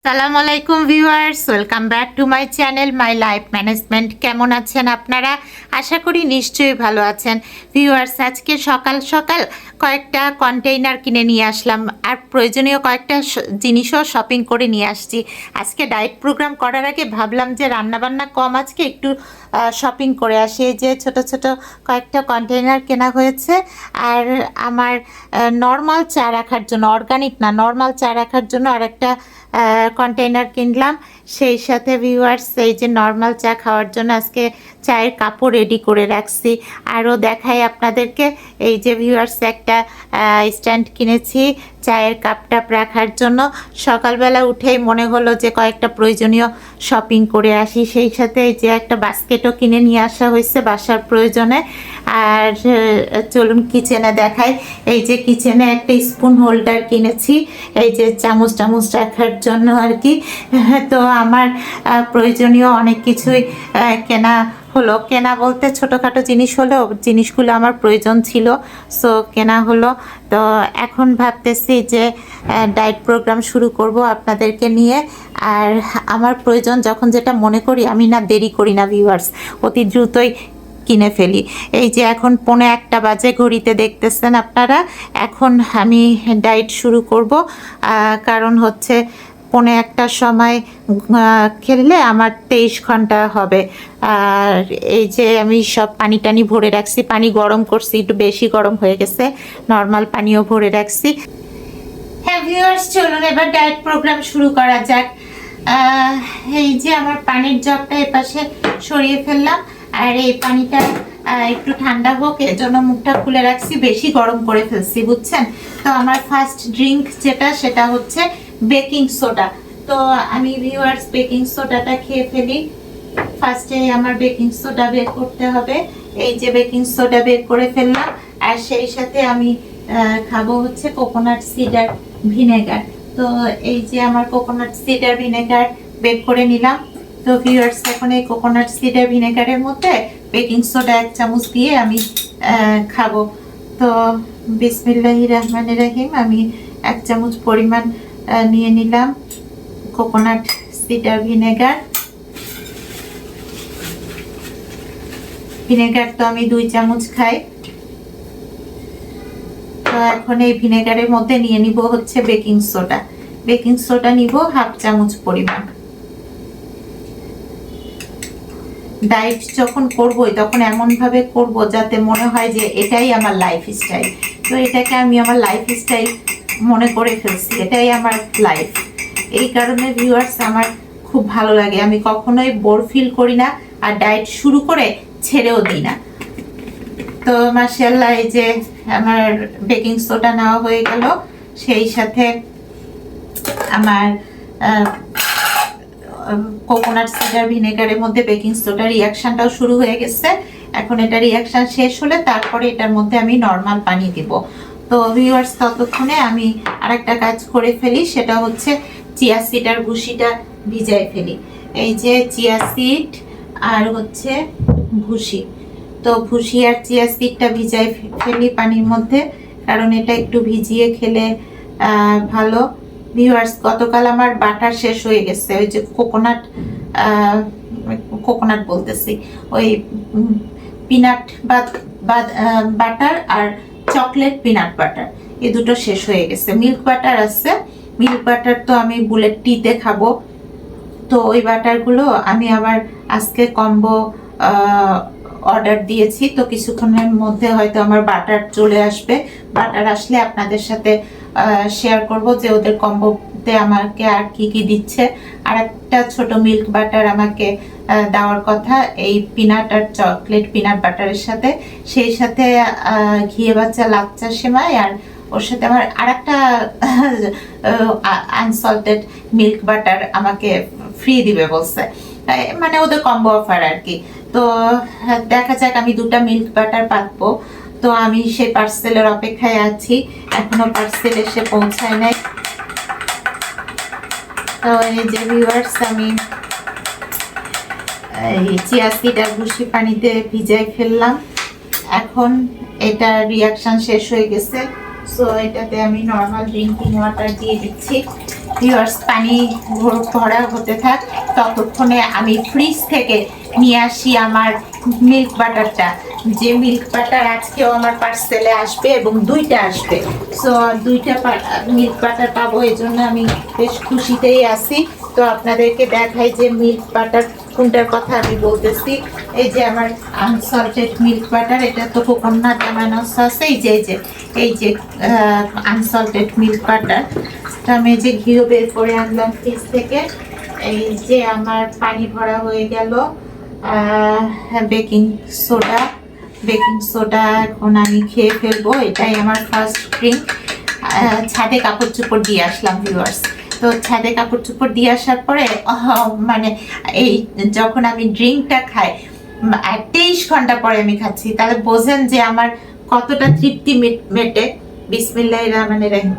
সালাম আলাইকুম viewers, welcome back to my channel my life management. কেমন আছেন আপনারা? আশা করি নিশ্চয়ই ভালো আছেন। ভিউয়ার্স, আজকে সকাল সকাল কয়েকটা কন্টেইনার কিনে নিয়ে আসলাম, আর প্রয়োজনীয় কয়েকটা জিনিসও শপিং করে নিয়ে আসছি। আজকে ডায়েট প্রোগ্রাম করার আগে ভাবলাম যে রান্নাবান্না কম, আজকে একটু শপিং করে আসি। এই যে ছোট ছোট কয়েকটা কন্টেইনার কেনা হয়েছে, আর আমার নর্মাল চা রাখার জন্য, অর্গানিক না নর্মাল চা রাখার জন্য আর একটা কন্টেইনার কিনলাম। সেই সাথে ভিউয়ার্স, এই যে নর্মাল চা খাওয়ার জন্য আজকে চায়ের কাপও রেডি করে রাখছি। আরও দেখাই আপনাদেরকে, এই যে ভিউয়ার্স একটা স্ট্যান্ড কিনেছি চায়ের কাপ টাপ রাখার জন্য। সকালবেলা উঠেই মনে হলো যে কয়েকটা প্রয়োজনীয় শপিং করে আসি। সেই সাথে এই যে একটা বাস্কেটও কিনে নিয়ে আসা হয়েছে বাসার প্রয়োজনে। আর চলুন কিচেনে দেখাই। এই যে কিচেনে একটা স্পুন হোল্ডার কিনেছি, এই যে চামচ টামচ রাখার জন্য আর কি। তো আমার প্রয়োজনীয় অনেক কিছুই কেনা হলো। কেনা বলতে ছোটোখাটো জিনিস হলেও জিনিসগুলো আমার প্রয়োজন ছিল, সো কেনা হলো। তো এখন ভাবতেছি যে ডায়েট প্রোগ্রাম শুরু করব আপনাদেরকে নিয়ে। আর আমার প্রয়োজন যখন যেটা মনে করি, আমি না দেরি করি না ভিউয়ার্স, অতি দ্রুতই কিনে ফেলি। এই যে এখন 1:45 বাজে, ঘড়িতে দেখতেছেন আপনারা। এখন আমি ডায়েট শুরু করব, কারণ হচ্ছে 1:45 সময় খেললে আমার 23 ঘন্টা হবে। আর এই যে আমি সব পানি টানি ভরে রাখছি, পানি গরম করছি, একটু বেশি গরম হয়ে গেছে, নর্মাল পানিও ভরে রাখছি। হ্যাঁ ভিউয়ার্স, চলুন এবার ডায়েট প্রোগ্রাম শুরু করা যাক। এই যে আমার পানির জগটা এপাশে সরিয়ে ফেললাম, আর এই পানিটা একটু ঠান্ডা হোক এর জন্য মুখটা খুলে রাখছি, বেশি গরম করে ফেলছি বুঝছেন। তো আমার ফার্স্ট ড্রিঙ্ক যেটা, সেটা হচ্ছে বেকিং সোডা। তো আমি ভিউয়ার্স বেকিং সোডাটা খেয়ে ফেলি। ফার্স্টে আমার বেকিং সোডা বের করতে হবে। এই যে বেকিং সোডা বের করে ফেললাম, আর সেই সাথে আমি খাবো হচ্ছে কোকোনাট সিডার ভিনেগার। তো এই যে আমার কোকোনাট সিডার ভিনেগার বের করে নিলাম। তো ভিউয়ার্স, এখন এই কোকোনাট সিডার ভিনেগারের মধ্যে বেকিং সোডা 1 চামচ দিয়ে আমি খাবো। তো বিসমিল্লাহির রহমানির রহিম, আমি 1 চামচ পরিমাণ নিয়ে নিলাম কোকোনাট সিডার ভিনেগার। ভিনেগার তো আমি 2 চামচ খাই। তো এখন এই ভিনেগারের মধ্যে নিয়ে নিব হচ্ছে বেকিং সোডা। বেকিং সোডা নিব 1/2 চামচ পরিমাণ। ডায়েট যখন করবই তখন এমন ভাবে করব যাতে মনে হয় যে এটাই আমার লাইফস্টাইল। তো এটাকে আমি আমার লাইফস্টাইল মনে করে ফেলছি, এটাই আমার লাইফ। এই কারণে ভিউয়ার্স আমার খুব ভালো লাগে, আমি কখনোই বোর ফিল করি না, আর ডায়েট শুরু করে ছেড়েও দিই না। তো মাশাআল্লাহ, এই যে আমার বেকিং সোডা নেওয়া হয়ে গেল, সেই সাথে আমার কোকোনাট সিডার ভিনেগারের মধ্যে বেকিং সোডার রিয়াকশনটাও শুরু হয়ে গেছে। এখন এটা রিয়াকশন শেষ হলে তারপরে এটার মধ্যে আমি নর্মাল পানি দিব। তো ভিউয়ার্স, ততক্ষণে আমি আরেকটা কাজ করে ফেলি, সেটা হচ্ছে চিয়া সিড আর ভুসিটা ভিজাই ফেলি। এই যে চিয়া সিড আর হচ্ছে ভুসি, তো ভুসি আর চিয়া সিডটা ভিজাই ফেলি পানির মধ্যে, কারণ এটা একটু ভিজিয়ে খেলে ভালো। ভিউয়ার্স, গতকাল আমার বাটার শেষ হয়ে গেছে, ওই যে কোকোনাট বলতেছি, ওই পিনাট বাটার আর চকলেট পিনাট বাটার, এই দুটো শেষ হয়ে গেছে। মিল্ক বাটার আছে, মিল্ক বাটার তো আমি বুলেট টিতে খাবো। তো ওই বাটারগুলো আমি আবার আজকে কম্বো অর্ডার দিয়েছি, তো কিছুক্ষণের মধ্যে হয়তো আমার বাটার চলে আসবে। বাটার আসলে আপনাদের সাথে শেয়ার করব যে ওদের কম্বোতে আমাকে আর কি কি দিচ্ছে। আর একটা ছোট মিল্ক বাটার আমাকে দেওয়ার কথা এই পিনাট আর চকলেট পিনাট বাটারের সাথে, সেই সাথে ঘিয়ে বাচ্চা লাচ্চা সেমাই, আর ওর সাথে আমার আরেকটা আনসল্টেড মিল্ক বাটার আমাকে ফ্রি দিবে বলছে, মানে ওদের কম্বো অফার আর কি। তো দেখা যাক, আমি 2টা মিল্ক বাটার পাবো। তো আমি সেই পার্সেলের অপেক্ষায় আছি, এখনো পার্সেল এসে পৌঁছায় নাই। তো এই যে ভিউয়ার্স, আমি এই চিয়া সিড আর ভুসি পানিতে ভিজাই ফেললাম। এখন এটা রিয়াকশন শেষ হয়ে গেছে, সো এটাতে আমি নর্মাল ড্রিঙ্কিং ওয়াটার দিয়ে দিচ্ছি। ভিউয়ার্স পানি ভরা হতে থাক, ততক্ষণে আমি ফ্রিজ থেকে নিয়ে আসি আমার মিল্ক বাটারটা। যে মিল্ক বাটার আজকেও আমার পার্সেলে আসবে এবং 2টা আসবে। সো 2টা মিল্ক বাটার পাবো, এই জন্য আমি বেশ খুশিতেই আছি। তো আপনাদেরকে দেখাই যে মিল্ক বাটার কোনটার কথা আমি বলতেছি। এই যে আমার আনসল্টেড মিল্ক বাটার, এটা তো কোকোনাট অ্যামাইনোস আছে। এই যে আনসল্টেড মিল্ক বাটার, আমি যে ঘিও বের করে আনলাম ফ্রিজ থেকে। এই যে আমার পানি ভরা হয়ে গেল। বেকিং সোডা এখন আমি খেয়ে ফেলবো, এটাই আমার ফার্স্ট ড্রিঙ্ক। ছাদে কাপড় চোপড় দিয়ে আসলাম ভিউয়ার্স। তো ছাদে কাপড় চোপড় দিয়ে আসার পরে মানে এই যখন আমি ড্রিঙ্কটা খাই 23 ঘন্টা পরে আমি খাচ্ছি, তাহলে বোঝেন যে আমার কতটা তৃপ্তি মেটে। বিসমিল্লাহির রহমানির রহিম।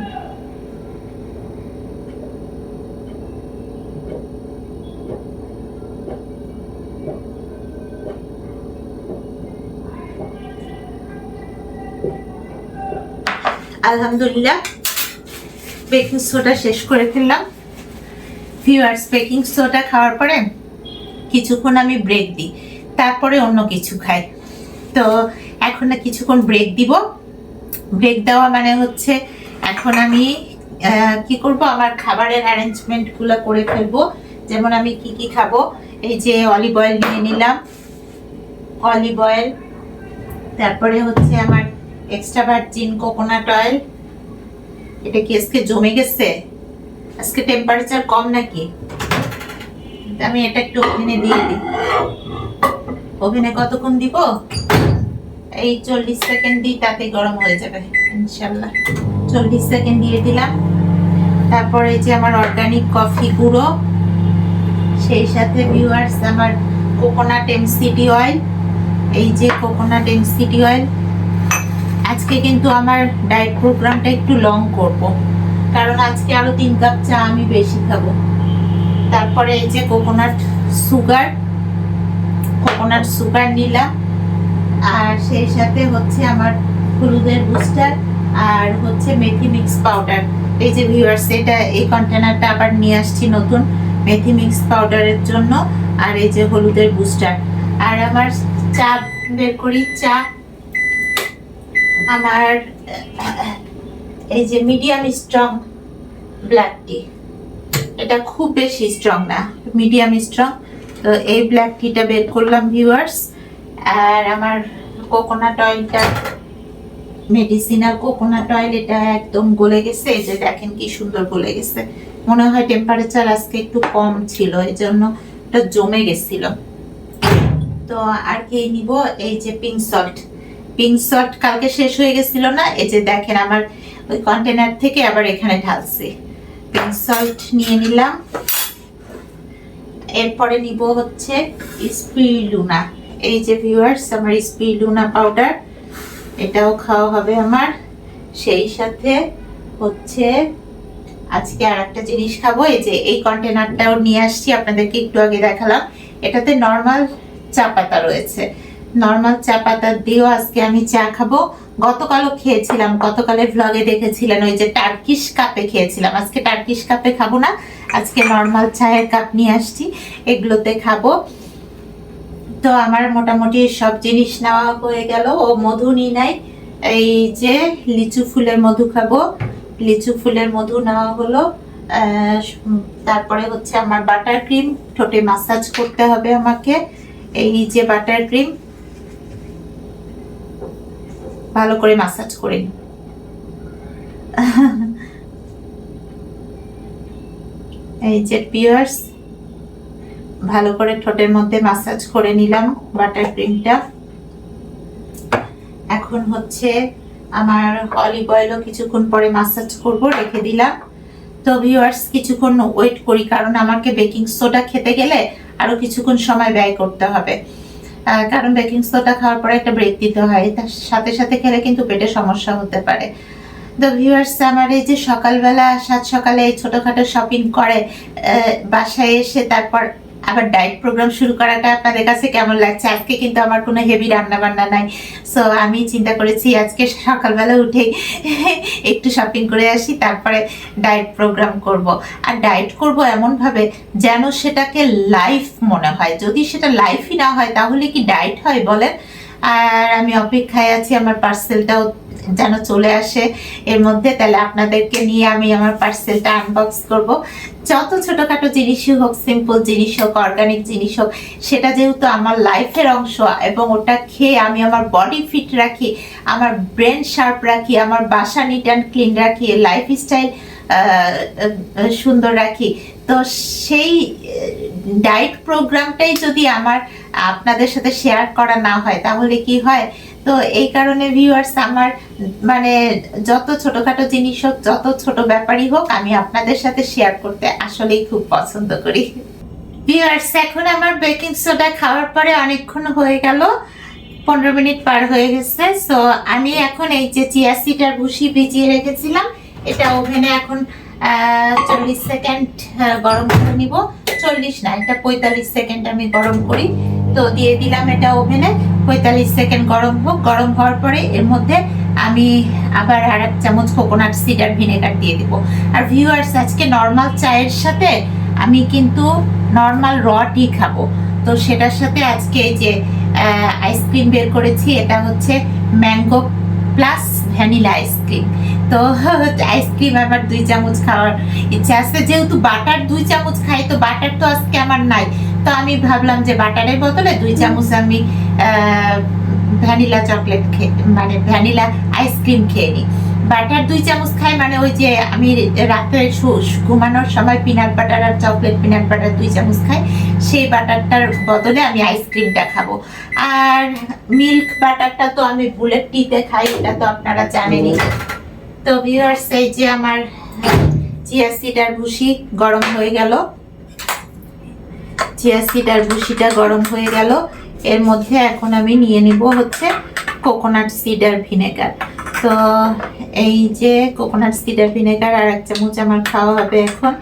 আলহামদুলিল্লাহ বেকিং সোডা শেষ করে ফেললাম ভিউয়ার্স। বেকিং সোডা খাওয়ার পরে কিছুক্ষণ আমি ব্রেক দিই, তারপরে অন্য কিছু খাই। তো এখন না কিছুক্ষণ ব্রেক দিব। ব্রেক দেওয়া মানে হচ্ছে এখন আমি কি করব, আমার খাবারের অ্যারেঞ্জমেন্টগুলো করে ফেলবো। যেমন আমি কি কি খাবো, এই যে অলিভ অয়েল নিয়ে নিলাম, অলিভ অয়েল। তারপরে হচ্ছে আমার এক্সট্রা ভার্জিন কোকোনাট অয়েল। এটা কি আজকে জমে গেছে? আজকে টেম্পারেচার কম নাকি? আমি এটা একটু ওভেনে দিয়ে দিই। ওভেনে কতক্ষণ দিব? এই 40 সেকেন্ড দিই, তাতে গরম হয়ে যাবে ইনশাল্লাহ। 40 সেকেন্ড দিয়ে দিলাম। তারপরে এই যে আমার অর্গানিক কফি গুঁড়ো, সেই সাথে ভিউয়ার্স আমার কোকোনাট এমসিডি অয়েল। এই যে কোকোনাট এমসিডি অয়েল। আজকে কিন্তু আমার ডায়েট প্রোগ্রামটা একটু লং করব, কারণ আজকে আরো 3 কাপ চা আমি বেশি খাবো। তারপরে এই যে কোকোনাট সুগার নিলাম, আর সেই সাথে হচ্ছে আমার হলুদের বুস্টার, আর হচ্ছে মেথি মিক্স পাউডার। এই যে ভিউয়ার্স, এটা এই কন্টেনারটা আবার নিয়ে আসছি নতুন মেথি মিক্স পাউডারের জন্য, আর এই যে হলুদের বুস্টার। আর আমার চা বের করি। চা আমার এই যে মিডিয়াম স্ট্রং ব্ল্যাক টি, এটা খুব বেশি স্ট্রং না, মিডিয়াম স্ট্রং। তো এই ব্ল্যাক টিটা বের করলাম ভিউয়ার্স। আর আমার কোকোনাট অয়েলটা মেডিসিনাল কোকোনাট অয়েল, এটা একদম গলে গেছে। এই যে দেখেন কি সুন্দর গলে গেছে। মনে হয় টেম্পারেচার আজকে একটু কম ছিল, এই জন্য এটা জমে গেছিল। তো আর কি নিব, এই যে পিঙ্ক সল্ট কালকে শেষ হয়ে গেছিল না, এই যে দেখেন আমার ওই কন্টেনার থেকে আবার এখানে ঢালছি। পিঙ্ক সল্ট নিয়ে নিলাম। এরপরে নিব হচ্ছে স্পিরুলিনা। এই যে ভিউয়ার্স আমার স্পিরুলিনা পাউডার, এটাও খাওয়া হবে আমার। সেই সাথে হচ্ছে আজকে আর একটা জিনিস খাবো, এই যে এই কন্টেনারটাও নিয়ে আসছি, আপনাদেরকে একটু আগে দেখালাম। এটাতে নর্মাল চা পাতা রয়েছে, নর্মাল চা পাতা দিয়েও আজকে আমি চা খাবো। গতকালও খেয়েছিলাম, গতকালের ভ্লগে দেখেছিলেন, ওই যে টার্কিশ কাপে খেয়েছিলাম। আজকে টার্কিশ কাপে খাবো না, আজকে নর্মাল চায়ের কাপ নিয়ে আসছি, এগুলোতে খাবো। তো আমার মোটামুটি সব জিনিস নেওয়া হয়ে গেল। ও মধু নিই নাই, এই যে লিচু ফুলের মধু খাবো, লিচু ফুলের মধু নেওয়া হলো। তারপরে হচ্ছে আমার বাটার ক্রিম, ঠোঁটে মাসাজ করতে হবে আমাকে। এই যে বাটার ক্রিম, ভালো করে মাসাজ করে নিই। এই যে পিয়ার্স, ভালো করে ঠোঁটের মধ্যে মাসাজ করে নিলাম বাটার ক্রিমটা। এখন হচ্ছে আমার অলিভ অয়েলও কিছুক্ষণ পরে মাসাজ করব, রেখে দিলাম। তো ভিউয়ার্স কিছুক্ষণ ওয়েট করি, কারণ আমাকে বেকিং সোডা খেতে গেলে আরো কিছুক্ষণ সময় ব্যয় করতে হবে, কারণ বেকিং সোডা খাওয়ার পরে একটা ব্রেক দিতে হয়, তার সাথে সাথে খেলে কিন্তু পেটে সমস্যা হতে পারে। তো ভিউয়ার্স আমার এই যে সকালবেলা সাত সকালে এই ছোটখাটো শপিং করে বাসায় এসে তারপর আবার ডায়েট প্রোগ্রাম শুরু করাটা আপনাদের কাছে কেমন লাগছে। আজকে কিন্তু আমার কোনো হেভি রান্না বান্না নাই, সো আমি চিন্তা করেছি আজকে সকালবেলা উঠেই একটু শপিং করে আসি, তারপরে ডায়েট প্রোগ্রাম করব। আর ডায়েট করব এমনভাবে যেন সেটাকে লাইফ মনে হয়। যদি সেটা লাইফই না হয় তাহলে কি ডায়েট হয় বলেন। আর আমি অপেক্ষায় আছি আমার পার্সেলটাও যেন চলে আসে এর মধ্যে, তাহলে আপনাদেরকে নিয়ে আমি আমার পার্সেলটা আনবক্স করব। যত ছোটোখাটো জিনিসই হোক, সিম্পল জিনিস হোক, অর্গানিক জিনিস হোক, সেটা যেহেতু আমার লাইফের অংশ এবং ওটা খেয়ে আমি আমার বডি ফিট রাখি, আমার ব্রেন শার্প রাখি, আমার বাসা নিট অ্যান্ড ক্লিন রাখি, লাইফস্টাইল সুন্দর রাখি, তো সেই ডায়েট প্রোগ্রামটাই যদি আমার আপনাদের সাথে শেয়ার করা না হয় তাহলে কি হয়। তো এই কারণে ভিউয়ার্স, আমার মানে যত ছোটখাটো জিনিস হোক, যত ছোট ব্যাপারই হোক, আমি আপনাদের সাথে শেয়ার করতে আসলেই খুব পছন্দ করি। ভিউয়ার্স, এখন আমার বেকিং সোডা খাওয়ার পরে অনেকক্ষণ হয়ে গেল, 15 মিনিট পার হয়ে গেছে। সো আমি এখন এই যে চিয়া সিড আর ভুসি ভিজিয়ে রেখেছিলাম, এটা ওভেনে এখন 40 সেকেন্ড গরম করে নিব। 40 না, এটা 45 সেকেন্ড আমি গরম করি। তো দিয়ে দিলাম এটা ওভেনে, 45 সেকেন্ড গরম হোক। গরম হওয়ার পরে এর মধ্যে আমি আবার আর 1 চামচ কোকোনাট সিড আর ভিনেগার দিয়ে দিব। আর ভিউয়ার্স, আজকে নর্মাল চায়ের সাথে আমি কিন্তু নর্মাল র টি খাবো। তো সেটার সাথে আজকে এই যে আইসক্রিম বের করেছি, এটা হচ্ছে ম্যাঙ্গো প্লাস ভ্যানিলা আইসক্রিম। তো আইসক্রিম আবার 2 চামচ খাওয়ার ইচ্ছা আছে, যেহেতু বাটার 2 চামচ খাই, তো বাটার তো আজকে আমার নাই। তো আমি ভাবলাম যে বাটারের বদলে 2 চামচ আমি ভ্যানিলা চকলেট মানে ভ্যানিলা আইসক্রিম খেয়ে নিই। বাটার 2 চামচ খাই মানে ওই যে আমি রাতে ঘুমানোর সময় পিনাট বাটার আর চকলেট পিনাট বাটার 2 চামচ খাই, সেই বাটারটার বদলে আমি আইসক্রিমটা খাবো। আর মিল্ক বাটারটা তো আমি বুলেট টিতে খাই, এটা তো আপনারা জানেনই। তো ভিউয়ার্স, এই যে আমার চিয়া সিড আর ভুসি গরম হয়ে গেল, চিয়া সিড আর ভুসিটা গরম হয়ে গেল। এর মধ্যে এখন আমি নিয়ে নিব হচ্ছে কোকোনাট সিড আর ভিনেগার। তো এই যে কোকোনাট সিড আর ভিনেগার আর 1 চামচ আমার খাওয়া হবে এখন।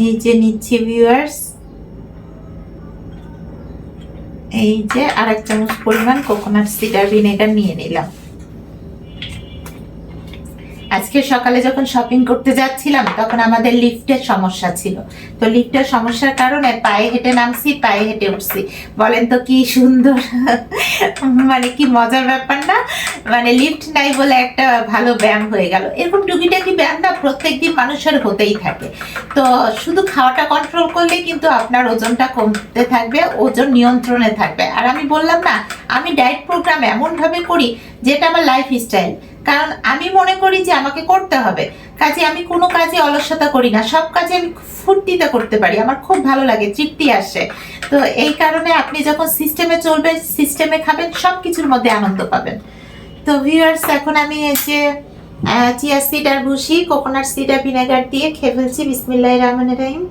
এই যে নিচ্ছি ভিউয়ার্স, এই যে আর 1 চামচ পরিমাণ কোকোনাট সিড আর ভিনেগার নিয়ে নিলাম। আজকে সকালে যখন শপিং করতে যাচ্ছিলাম তখন আমাদের লিফটের সমস্যা ছিল। তো লিফটের সমস্যার কারণে পায়ে হেঁটে নামছি, পায়ে হেঁটে উঠছি। বলেন তো কি সুন্দর, মানে কি মজার ব্যাপার না। মানে লিফট নাই বলে একটা ভালো ব্যায়াম হয়ে গেল। এরকম টুকিটাকি ব্যায়াম না প্রত্যেকদিন মানুষের হতেই থাকে। তো শুধু খাওয়াটা কন্ট্রোল করলে কিন্তু আপনার ওজনটা কমতে থাকবে, ওজন নিয়ন্ত্রণে থাকবে। আর আমি বললাম না, আমি ডায়েট প্রোগ্রাম এমনভাবে করি যেটা আমার লাইফস্টাইল। কারণ আমি মনে করি যে আমাকে করতে হবে কাজে, আমি কোনো কাজে অলসতা করি না, সব কাজে আমি ফুর্তিতে করতে পারি, আমার খুব ভালো লাগে, তৃপ্তি আসে। তো এই কারণে আপনি যখন সিস্টেমে চলবেন, সিস্টেমে খাবেন, সব কিছুর মধ্যে আনন্দ পাবেন। তো ভিউয়ার্স, এখন আমি এই যে চিয়া সিড আর ভুসি কোকোনাট সিড আর ভিনেগার দিয়ে খেয়ে ফেলছি। বিসমিল্লাহির রহমানির রহিম।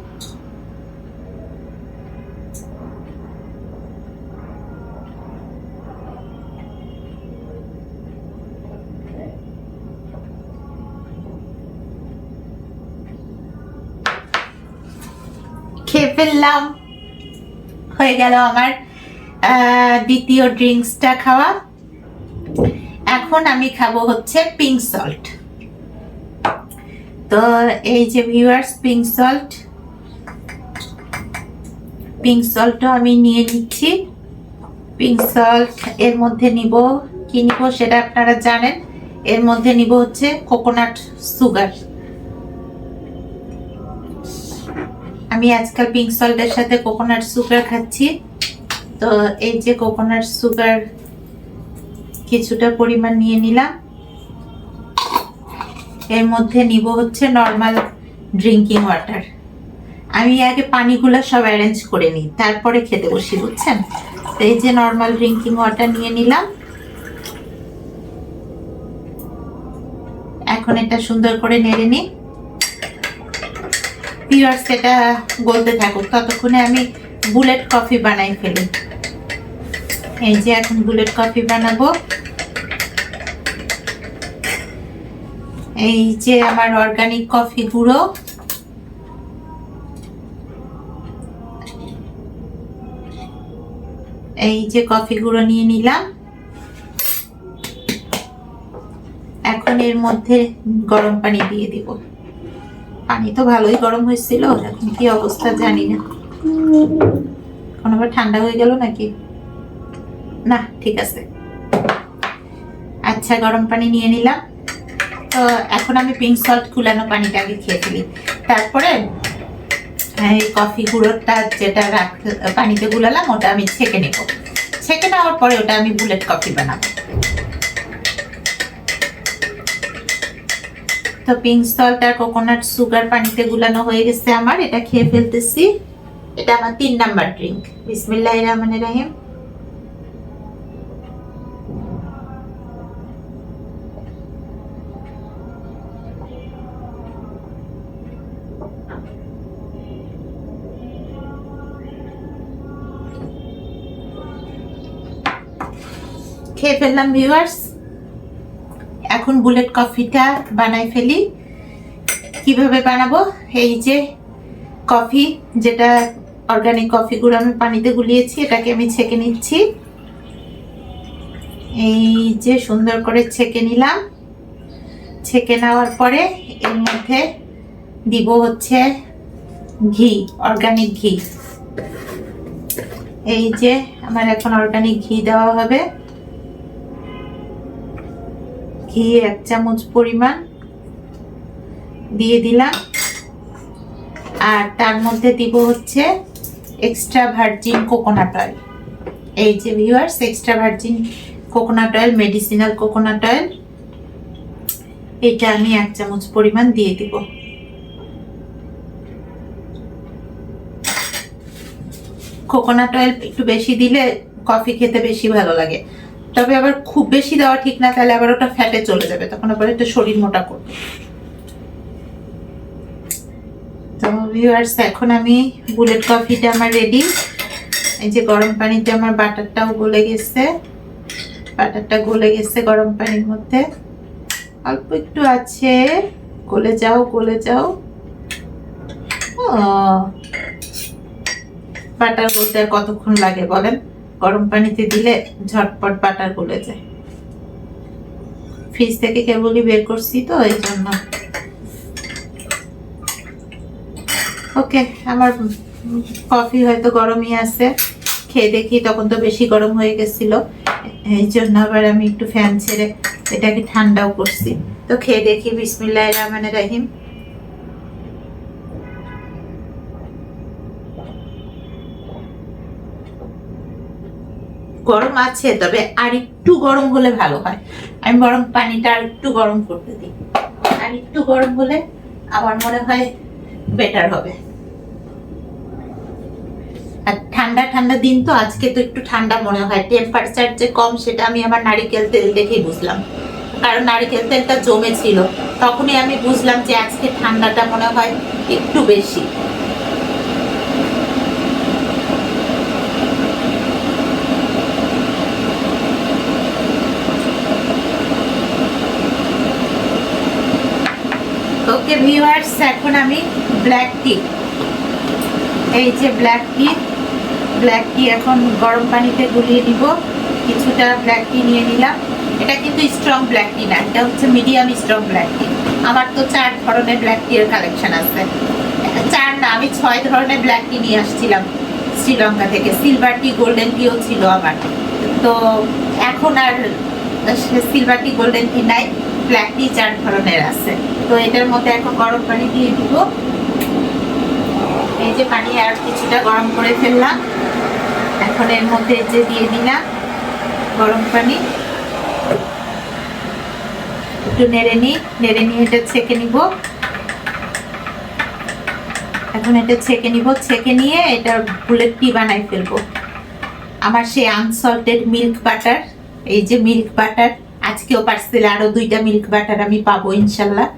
খেয়ে ফেললাম, হয়ে গেল আমার দ্বিতীয় ড্রিঙ্কসটা খাওয়া। এখন আমি খাবো হচ্ছে পিঙ্ক সল্ট। তো এই যে ভিউয়ার্স, পিঙ্ক সল্টও আমি নিয়ে নিচ্ছি। পিঙ্ক সল্ট এর মধ্যে নিব কি নিব সেটা আপনারা জানেন। এর মধ্যে নিব হচ্ছে কোকোনাট সুগার। আমি আজকাল পিঙ্ক সল্টের সাথে কোকোনাট সুগার খাচ্ছি। তো এই যে কোকোনাট সুগার কিছুটা পরিমাণ নিয়ে নিলাম। এর মধ্যে নিব হচ্ছে নর্মাল ড্রিঙ্কিং ওয়াটার। আমি আগে পানিগুলো সব অ্যারেঞ্জ করে নিই, তারপরে খেতে বসি, বুঝছেন। তো এই যে নর্মাল ড্রিঙ্কিং ওয়াটার নিয়ে নিলাম। এখন এটা সুন্দর করে নেড়ে নিই। ভিউয়ার্স, এটা গলতে থাকুক, ততক্ষণে আমি বুলেট কফি বানাই ফেলি। এই যে এখন বুলেট কফি বানাবো। এই যে আমার অর্গানিক কফি গুঁড়ো, এই যে কফি গুঁড়ো নিয়ে নিলাম। এখন এর মধ্যে গরম পানি দিয়ে দিব। পানি তো ভালোই গরম হয়েছিল, এখন কি অবস্থা জানি না। এখন আবার ঠান্ডা হয়ে গেল নাকি? না, ঠিক আছে। আচ্ছা, গরম পানি নিয়ে নিলাম। তো এখন আমি পিঙ্ক সল্ট কুলানো পানিটা আগে খেয়ে ফেলি, তারপরে এই কফি গুঁড়োটা যেটা পানিতে গুলালাম ওটা আমি ছেঁকে নেব। ছেঁকে নেওয়ার পরে ওটা আমি বুলেট কফি বানাবো। তো পিঙ্ক সল্ট আর কোকোনাট সুগার পানিতে গুলানো হয়ে গেছে আমার। এটা খেয়ে ফেলতেছি। এটা আমার 3 নাম্বার ড্রিঙ্ক। বিসমিল্লাহির রহমানির রহিম। খেয়ে ফেললাম ভিউয়ার্স। এখন বুলেট কফিটা বানাই ফেলি। কিভাবে বানাবো? এই যে কফি, যেটা অর্গানিক কফি গুঁড়ো আমি পানিতে গুলিয়েছি, এটাকে আমি ছেঁকে নিচ্ছি। এই যে সুন্দর করে ছেঁকে নিলাম। ছেঁকে নেওয়ার পরে এর মধ্যে দিব হচ্ছে ঘি, অর্গানিক ঘি। এই যে আমার এখন অর্গানিক ঘি দেওয়া হবে। ঘি 1 চামচ পরিমাণ দিয়ে দিলাম। আর তার মধ্যে দিব হচ্ছে এক্সট্রা ভার্জিন কোকোনাট অয়েল। এই যে viewers, extra virgin coconut oil, medicinal coconut oil, এটা আমি 1 চামচ পরিমাণ দিয়ে দিব। কোকোনাট অয়েল একটু বেশি দিলে কফি খেতে বেশি ভালো লাগে, তবে আবার খুব বেশি দেওয়া ঠিক না, তাহলে আবার ওটা ফ্যাটে চলে যাবে, তখন আবার একটু শরীর মোটা করবে। তো ভিউয়ার্স, এখন আমি বুলেট কফিটা আমার রেডি। এই যে গরম পানিতে আমার বাটারটাও গলে গেছে। বাটারটা গলে গেছে গরম পানির মধ্যে, অল্প একটু আছে। গলে যাও, গলে যাও। বাটার গলতে আর কতক্ষণ লাগে বলেন? গরম পানিতে দিলে ঝটপট বাটার গলে যায়। ফ্রিজ থেকে কেবলই বের করছি তো, এই জন্য। ওকে, আমার কফি হয়তো গরমই আছে। খেয়ে দেখি, তখন তো বেশি গরম হয়ে গেছিল, এই জন্য আবার আমি একটু ফ্যান ছেড়ে এটাকে ঠান্ডাও করছি। তো খেয়ে দেখি। বিসমিল্লাহির রহমানির রহিম। গরম আছে, তবে আর একটু গরম হলে ভালো হয়। আমি বরং পানিটা আর একটু গরম করতে দিই। আর একটু গরম হলে আমার মনে হয় বেটার হবে। আর ঠান্ডা ঠান্ডা দিন তো, আজকে তো একটু ঠান্ডা মনে হয়। টেম্পারেচার যে কম, সেটা আমি আমার নারিকেল তেল দেখেই বুঝলাম, কারণ নারিকেল তেলটা জমে ছিল। তখনই আমি বুঝলাম যে আজকে ঠান্ডাটা মনে হয় একটু বেশি। ওকে ভিউয়ার্স, এখন আমি ব্ল্যাক টি, এই যে ব্ল্যাক টি এখন গরম পানিতে গুলিয়ে নিব। কিছুটা ব্ল্যাক টি নিয়ে নিলাম। এটা কিন্তু স্ট্রং ব্ল্যাক টি না, এটা হচ্ছে মিডিয়াম স্ট্রং ব্ল্যাক টি। আমার তো 4 ধরনের ব্ল্যাক টি এর কালেকশন আছে। 4 না, আমি 6 ধরনের ব্ল্যাক টি নিয়ে আসছিলাম শ্রীলঙ্কা থেকে। সিলভার টি, গোল্ডেন টিও ছিল আমার। তো এখন আর সিলভার টি, গোল্ডেন টি নাই, ব্ল্যাক টি 4 ধরনের আছে। তো এটার মধ্যে এখন গরম পানি দিয়ে দিব। এই যে পানি আর কিছুটা গরম করে ফেললাম। এখন এর মধ্যে যে দিয়ে দিলাম গরম পানি। একটু নেড়ে নিয়ে এটা ছেঁকে নিব। এখন এটা ছেঁকে নিব। ছেঁকে নিয়ে এটা বুলেট টি বানাই ফেলবো। আমার সেই আনসল্টেড মিল্ক বাটার, এই যে মিল্ক বাটার, আজকেও পার্সেলে আরো 2টা মিল্ক বাটার আমি পাবো ইনশাল্লাহ।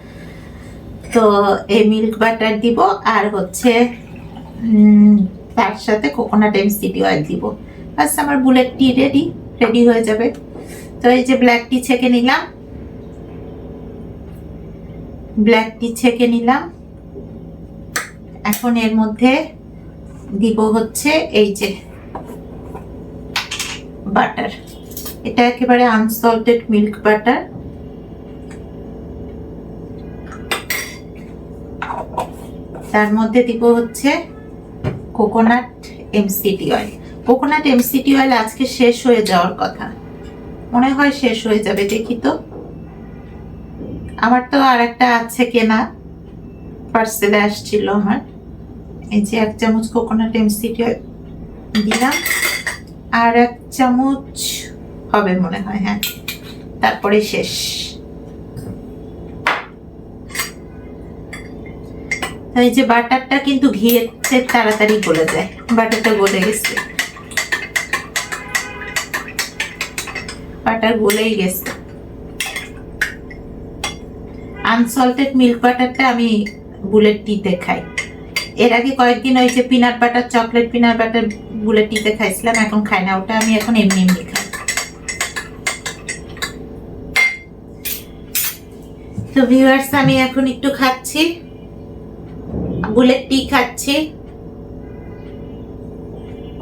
তো এই মিল্ক বাটার দিব, আর হচ্ছে তার সাথে কোকোনাট এমসিডি অয়েল দিব। বাস, আমার বুলেট টি রেডি হয়ে যাবে। তো এই যে ব্ল্যাক টি ছেঁকে নিলাম। এখন এর মধ্যে দিব হচ্ছে এই যে বাটার, এটা একেবারে আনসল্টেড মিল্ক বাটার। তার মধ্যে দিব হচ্ছে coconut MCT oil. Coconut MCT oil আজকে শেষ হয়ে যাওয়ার কথা, মনে হয় শেষ হয়ে যাবে, দেখি তো। আমার তো আর একটা আছে কেনা, পার্সেলে আসছিল আমার। এই যে 1 চামচ কোকোনাট এমসিটি অয়েল দিলাম, আর 1 চামচ হবে মনে হয়, হ্যাঁ, তারপরে শেষ। এই যে বাটারটা কিন্তু ঘিয়ের চেয়ে তাড়াতাড়ি গলে যায়, বাটারটা গলে গেছে, বাটার গলেই গেছে। আনসল্টেড মিল্ক বাটারটা আমি বুলেট টিতে খাই। এর আগে কয়েকদিন ওই যে peanut butter, chocolate peanut butter bullet টিতে খাইছিলাম, এখন খাই না ওটা, আমি এখন এমনি এমনি খাই। তো ভিউয়ার্স, আমি এখন একটু খাচ্ছি, বুলেট টি খাচ্ছি।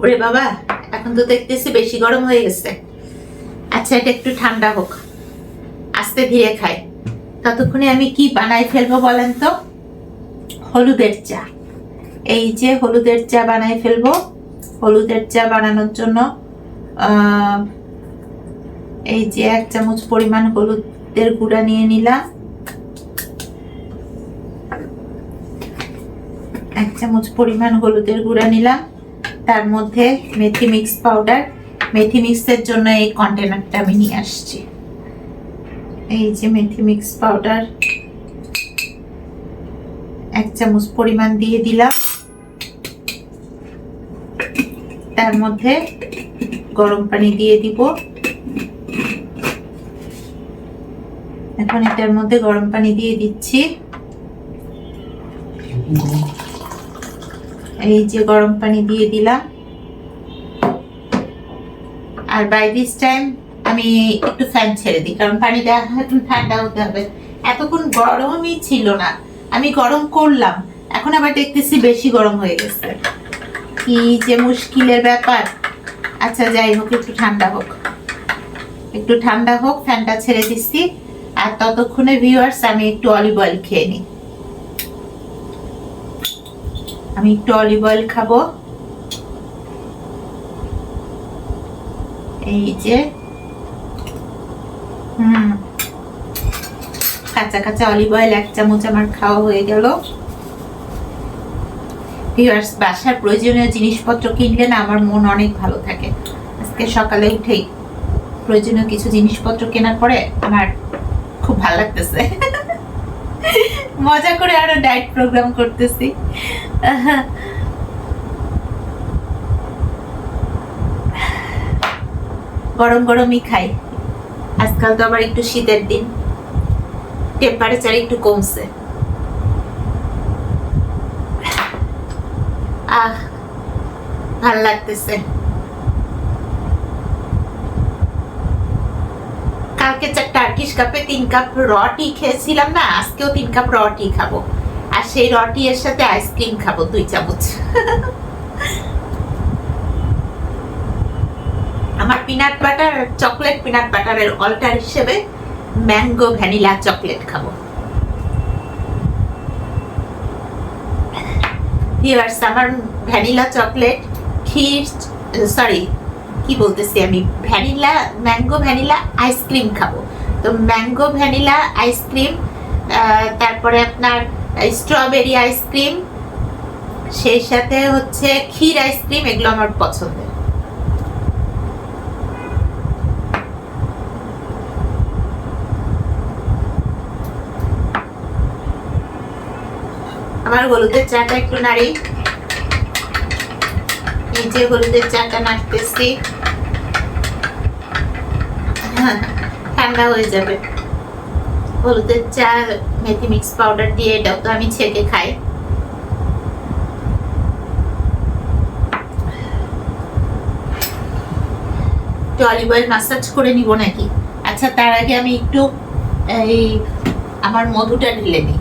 ওরে বাবা, এখন তো দেখতেছি বেশি গরম হয়ে গেছে। আচ্ছা, এটা একটু ঠান্ডা হোক, আস্তে ধীরে খাই। ততক্ষণে আমি কি বানাই ফেলবো বলেন তো? হলুদের চা। এই যে হলুদের চা বানাই ফেলবো। হলুদের চা বানানোর জন্য এই যে 1 চামচ পরিমাণ হলুদের গুঁড়া নিয়ে নিলাম, 1 চামচ পরিমাণ হলুদের গুঁড়া নিলাম। তার মধ্যে মেথি মিক্স পাউডার, মেথি মিক্সের জন্য এই কন্টেনারটা আমি নিয়ে আসছি। এই যে মেথি মিক্স পাউডার 1 চামচ পরিমাণ দিয়ে দিলাম। তার মধ্যে গরম পানি দিয়ে দিব। এখন এটার মধ্যে গরম পানি দিয়ে দিচ্ছি। এই যে গরম পানি দিয়ে দিলাম। আর বাই দিস টাইম আমি একটু ফ্যান ছেড়ে দিই, কারণ পানিটা এখন ঠান্ডা হতে হবে। এতক্ষণ গরমই ছিল না, আমি গরম করলাম, এখন আবার দেখতেছি বেশি গরম হয়ে গেছে। কি যে মুশকিলের ব্যাপার। আচ্ছা, যাই হোক, একটু ঠান্ডা হোক, একটু ঠান্ডা হোক, ফ্যানটা ছেড়ে দিচ্ছি। আর ততক্ষণে ভিউয়ার্স, আমি একটু অলিভ অয়েল খেয়ে নিই। আমি একটু অলিভ অয়েল খাবো। এই যে কাঁচা কাঁচা অলিভ অয়েল 1 চামচ আমার খাওয়া হয়ে গেল। ভিউয়ার্স, বাসার প্রয়োজনীয় জিনিসপত্র কিনলে না আমার মন অনেক ভালো থাকে। আজকে সকালে উঠেই প্রয়োজনীয় কিছু জিনিসপত্র কেনার পরে আমার খুব ভালো লাগতেছে। মজা করে আরো ডায়েট প্রোগ্রাম করতেছি। গরম গরমই খাই। আজকাল তো আবার একটু শীতের দিন, টেম্পারেচার একটু কমছে। ভাল লাগতেছে। কালকে টার্কিশ কাপে 3 কাপ র টি খেয়েছিলাম না, আজকেও 3 কাপ র টি খাবো। আর সেই র টি এর সাথে আইসক্রিম খাবো 2 চামচ। আমার পিনাট বাটার, চকলেট পিনাট বাটারের অল্টার হিসেবে ম্যাঙ্গো ভ্যানিলা চকলেট খাবো। ভিউয়ার্স, আমার ভ্যানিলা চকলেট ক্ষীর, সরি কি বলতেছি আমি, ভ্যানিলা, ম্যাঙ্গো ভ্যানিলা আইসক্রিম খাবো। তো ম্যাঙ্গো ভ্যানিলা আইসক্রিম, তারপরে আপনার স্ট্রবেরি আইসক্রিম, সেই সাথে হচ্ছে ক্ষীর আইসক্রিম, এগুলো আমার পছন্দের। আমার হলুদের চাটা একটু নাড়ি। এই যে হলুদের চাটা নাড়তেছি, ঠান্ডা হয়ে যাবে। হলুদের চা মেথি মিক্স পাউডার দিয়ে, এটাও তো আমি ছেঁকে খাই। একটু অলিভ অয়েল মাসাজ করে নিব নাকি? আচ্ছা, তার আগে আমি একটু এই আমার মধুটা ঢেলে নিই।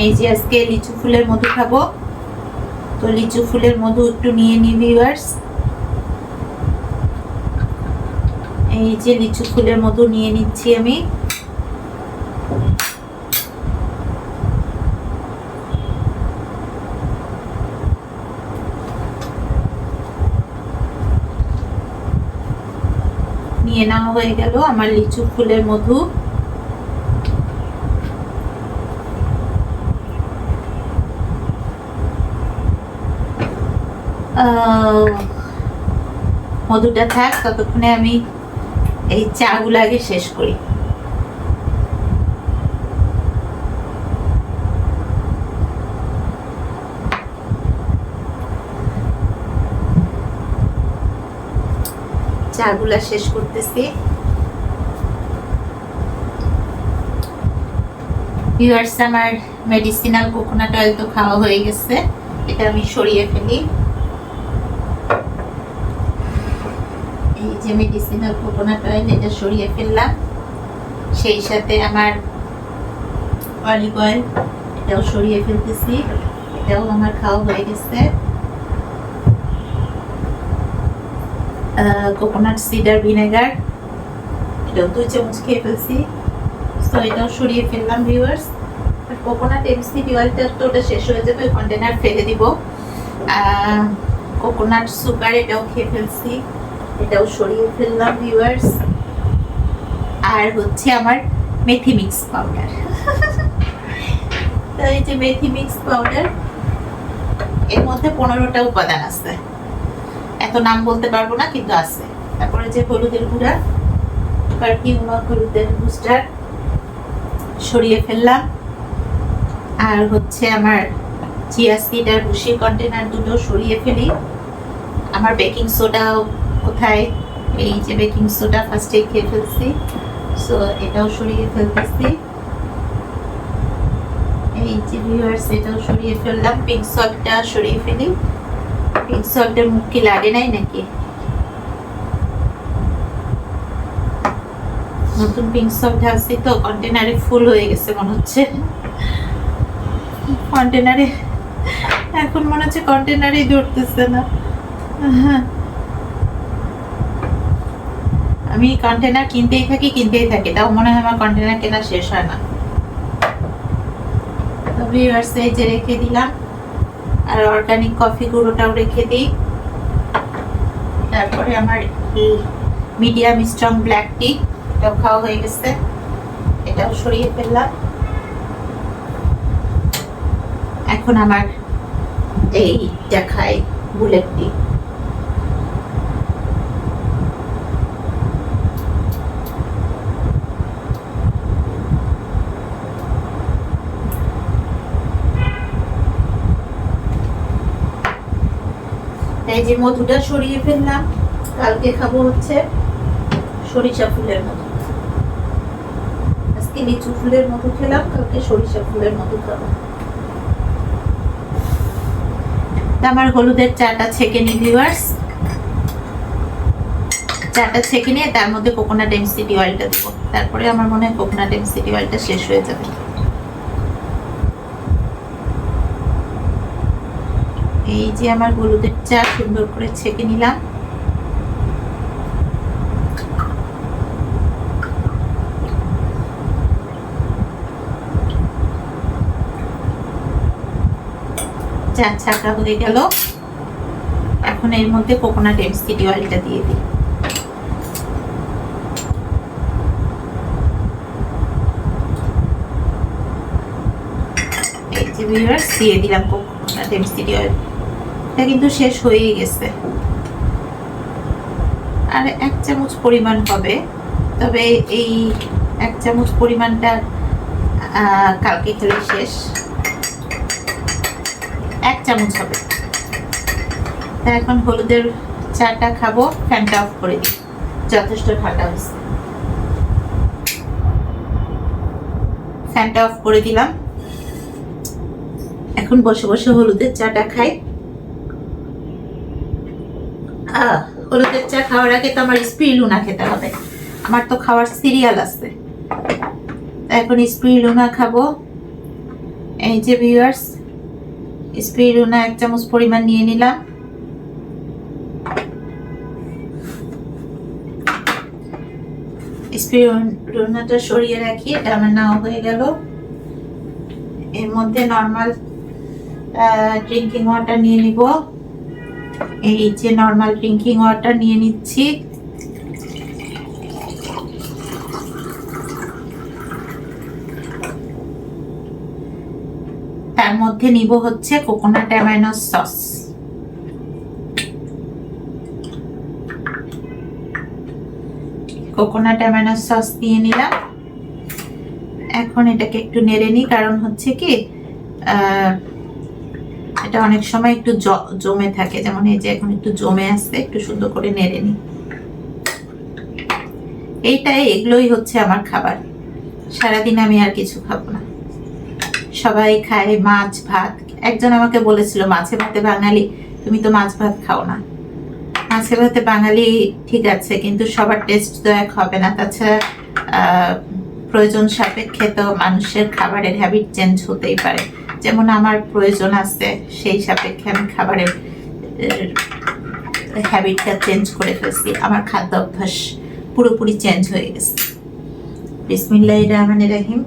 এই যে আজকে লিচু ফুলের মধু খাবো, তো লিচু ফুলের মধু একটু নিয়ে নিই ভিউয়ার্স। এই যে লিচু ফুলের মতো নিয়ে নিচ্ছি আমি। নিয়ে নেওয়া হয়ে গেল আমার লিচু ফুলের মধু। মধুটা থাক, ততক্ষণে আমি এই চাগুলো আগে শেষ করি। চাগুলা শেষ করতেছি। ভিউয়ার্স, আমার মেডিসিনাল কোকোনাট অয়েল তো খাওয়া হয়ে গেছে, এটা আমি সরিয়ে ফেলি। এই যে মেডিসিনাল কোকোনাট অয়েল, এটা সরিয়ে ফেললাম। সেই সাথে আমার অলিভ অয়েল, এটাও সরিয়ে ফেলতেছি, এটাও আমার খাওয়া হয়ে গেছে। কোকোনাট সিডার ভিনেগার, এটাও 2 চামচ খেয়ে ফেলছি, তো এটাও সরিয়ে ফেললাম ভিউয়ার্স। কোকোনাট এমসিডি অয়েলটা তো ওটা শেষ হয়ে যাবে, কন্টেনার ফেলে দিব। কোকোনাট সুগার, এটাও খেয়ে ফেলছি, এটাও সরিয়ে ফেললাম ভিউয়ার্স। আর হচ্ছে আমার মেথি মিক্স পাউডার। তো এই যে মেথি মিক্স পাউডার, এর মধ্যে 15টা উপাদান আছে, এত নাম বলতে পারবো না কিন্তু আছে। তারপরে যে হলুদের গুঁড়া, পারফিউমা হলুদের বুস্টার সরিয়ে ফেললাম। আর হচ্ছে আমার চিয়া সিড আর ভুসির কন্টেনার দুটো সরিয়ে ফেলি। আমার বেকিং সোডা কোথায়, এই যে বেকিং সোডা ফার্স্টে খেয়ে ফেলছি, সো এটাও সরিয়ে ফেলতেছি। এই যে ভিউয়ার্স, এটাও সরিয়ে ফেললাম। পিঙ্ক সল্টটা সরিয়ে ফেলি। পিঙ্ক সল্টের মুখ কি লাগে নাই নাকি? নতুন পিঙ্ক সল্ট ঢালছি তো কন্টেনারে ফুল হয়ে গেছে মনে হচ্ছে। কন্টেনারে এখন মনে হচ্ছে কন্টেনারেই ধরতেছে না। আমি কন্টেনার কিনতেই থাকি, তাও মনে হয় আমার কন্টেনার কেনা শেষ হয় না। তো ভিউয়ার্স, এই যে রেখে দিলাম। আর অর্গানিক কফি গুঁড়োটাও রেখে দিই। তারপরে আমার মিডিয়াম স্ট্রং ব্ল্যাক টি, এটাও খাওয়া হয়ে গেছে, এটাও সরিয়ে ফেললাম। এখন আমার এইটা খাই, বুলেট টি। এই যে মধুটা সরিয়ে ফেললাম। কালকে খাবো হচ্ছে সরিষা ফুলের মধু। আজকে লিচু ফুলের মধু খেলাম, কালকে সরিষা ফুলের মধু খাবো। আমার হলুদের চাটা ছেঁকে নিই ভিউয়ার্স। চাটা ছেঁকে নিয়ে তার মধ্যে কোকোনাট এমসিডি অয়েলটা দেবো। তারপরে আমার মনে হয় কোকোনাট এমসিডি অয়েলটা শেষ হয়ে যাবে। এই যে আমার হলুদের চা সুন্দর করে ছেঁকে নিলাম। চা ছাঁকা হয়ে গেল। এখন এর মধ্যে কোকোনাট এমসিডি অয়েলটা দিয়ে দিই। এই যে ভিউয়ার্স, দিয়ে দিলাম কোকোনাট এমসিডি অয়েল। এটা কিন্তু শেষ হয়ে গেছে, আর 1 চামচ পরিমাণ হবে। তবে এই 1 চামচ পরিমাণটা কালকে খেলে শেষ। 1 চামচ হবে। তা এখন হলুদের চাটা খাবো, ফ্যানটা অফ করে দিই, যথেষ্ট ঠান্ডা হয়েছে। ফ্যানটা অফ করে দিলাম। এখন বসে বসে হলুদের চাটা খাই। হলুদের চা খাওয়ার আগে তো আমার স্পিরুলিনা খেতে হবে, আমার তো খাওয়ার সিরিয়াল আছে। এখন স্পিরুলিনা খাবো। এই যে ভিউয়ার্স, স্পিরুলিনা 1 চামচ পরিমাণ নিয়ে নিলাম। স্পিরুনাটা সরিয়ে রাখি। এটা আমার নাও হয়ে গেল। এর মধ্যে নর্মাল ড্রিঙ্কিং ওয়াটার নিয়ে নিব। এই যে নর্মাল ড্রিঙ্কিং ওয়াটার নিয়ে নিচ্ছি। তার মধ্যে নিব হচ্ছে coconut amino sauce. Coconut amino sauce দিয়ে নিলাম। এখন এটাকে একটু নেড়ে নিই, কারণ হচ্ছে কি এটা অনেক সময় একটু জমে থাকে, যেমন এই যে এখন একটু জমে আসছে, একটু সুন্দর করে নেড়ে নিই। এগুলোই হচ্ছে আমার খাবার। সারাদিন আমি আর কিছু খাবো না। সবাই খায় মাছ ভাত। একজন আমাকে বলেছিল মাছে ভাতে বাঙালি, তুমি তো মাছ ভাত খাও না। মাছে ভাতে বাঙালি ঠিক আছে, কিন্তু সবার টেস্ট তো এক হবে না। তাছাড়া প্রয়োজন সাপেক্ষে তো মানুষের খাবারের হ্যাবিট চেঞ্জ হতেই পারে। যেমন আমার প্রয়োজন আছে, সেই সাপেক্ষে আমি খাবারের হ্যাবিটটা চেঞ্জ করে ফেলছি। আমার খাদ্য অভ্যাস পুরোপুরি চেঞ্জ হয়ে গেছে। বিসমিল্লাহির রহমানির রহিম।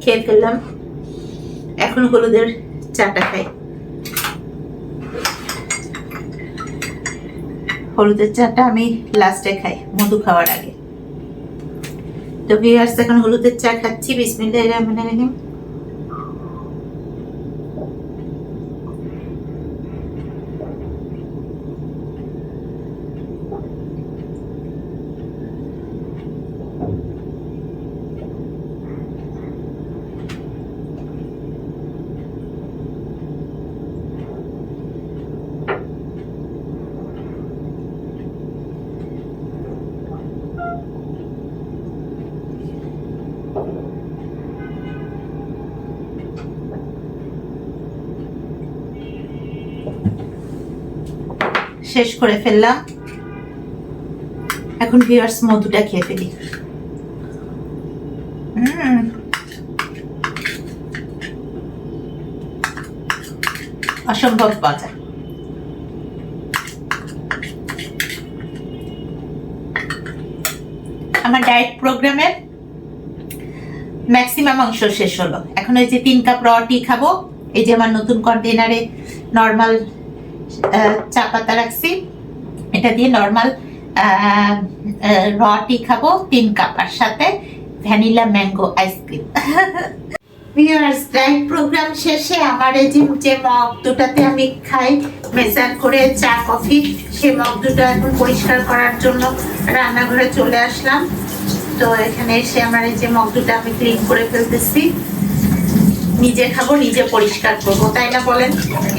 খেয়ে ফেললাম। এখন হলুদের চাটা খাই। হলুদের চাটা আমি লাস্টে খাই, মধু খাওয়ার আগে। তো ভিউয়ার্স, এখন হলুদের চা খাচ্ছি। বিসমিল্লাহির রহমানির রহিম। শেষ করে ফেললাম। এখন ভিউয়ার্স মধুটা খেয়ে ফেলি। অসম্ভব মজা। আমার ডায়েট প্রোগ্রামের ম্যাক্সিমাম অংশ শেষ হলো। এখন ওই যে 3 কাপ র টি খাবো। এই যে আমার নতুন কন্টেনারে নর্মাল চা পাতা রাখছি, এটা দিয়ে নর্মাল র টি খাবো 3 কাপ, আর সাথে vanilla mango ice cream. Viewers, diet programme শেষে আমার এই যে মগ দুটাতে আমি খাই মেজার করে চা কফি, সেই মগ দুটো এখন পরিষ্কার করার জন্য রান্নাঘরে চলে আসলাম। তো এখানে এসে আমার এই যে মগ দুটো আমি ক্লিন করে ফেলতেছি। নিজে খাবো, নিজে পরিষ্কার করবো, তাই না বলেন?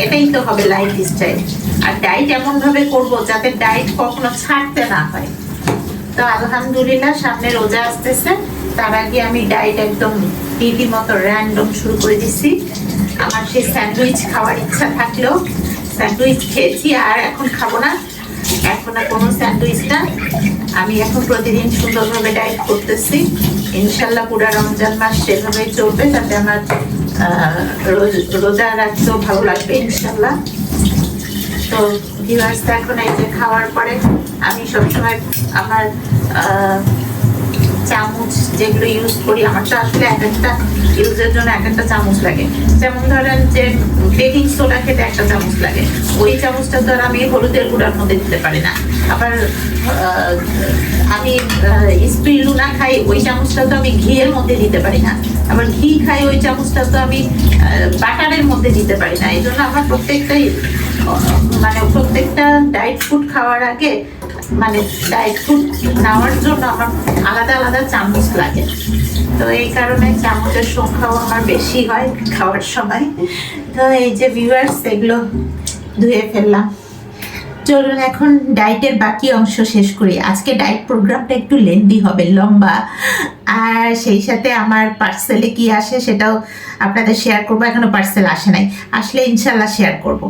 এটাই তো হবে লাইফ স্টাইল। আর ডায়েট এমন ভাবে করবো যাতে ডায়েট কখনো ছাড়তে না হয়। তো আলহামদুলিল্লাহ, সামনে রোজা আসতেছে, তার আগে আমি ডায়েট একদম রীতিমতো র্যান্ডম শুরু করে দিচ্ছি। আমার সেই স্যান্ডউইচ খাওয়ার ইচ্ছা থাকলেও স্যান্ডউইচ খেয়েছি, আর এখন খাবো না। এখন আর কোনো স্যান্ডউইচ না। আমি এখন প্রতিদিন সুন্দরভাবে ডায়েট করতেছি। ইনশাল্লাহ পুরো রমজান মাস সেভাবেই চলবে, যাতে আমার রোজা রাখতেও ভালো লাগবে ইনশাল্লাহ। তো ভিউয়ার্স, এখন এই যে খাওয়ার পরে আমি সবসময় আমার চামচ যেগুলো ইউজ করি, আমার তো আসলে এক একটা ইউজের জন্য এক একটা চামচ লাগে। যেমন ধরেন যে বেকিং সোডা খেতে একটা চামচ লাগে, ওই চামচটা তো আর আমি হলুদের গুঁড়ার মধ্যে দিতে পারি না। আবার আমি স্পিরুনা খাই, ওই চামচটা তো আমি ঘিয়ের মধ্যে দিতে পারি না। আবার ঘি খাই, ওই চামচটা তো আমি বাটারের মধ্যে দিতে পারি না। এই জন্য আমার প্রত্যেকটা ডায়েট ফুড খাওয়ার আগে, ডায়েট ফুড নেওয়ার জন্য আমার আলাদা আলাদা চামচ লাগে। তো এই কারণে চামচের সংখ্যাও আমার বেশি হয় খাওয়ার সময়। তো এই যে ভিউয়ার্স, এগুলো ধুয়ে ফেললাম। চলুন এখন ডায়েটের বাকি অংশ শেষ করি। আজকে ডায়েট প্রোগ্রামটা একটু লেন্দি হবে, লম্বা, আর সেই সাথে আমার পার্সেলে কি আসে সেটাও আপনাদের শেয়ার করবো। এখনো পার্সেল আসে নাই, আসলে ইনশাল্লাহ শেয়ার করব।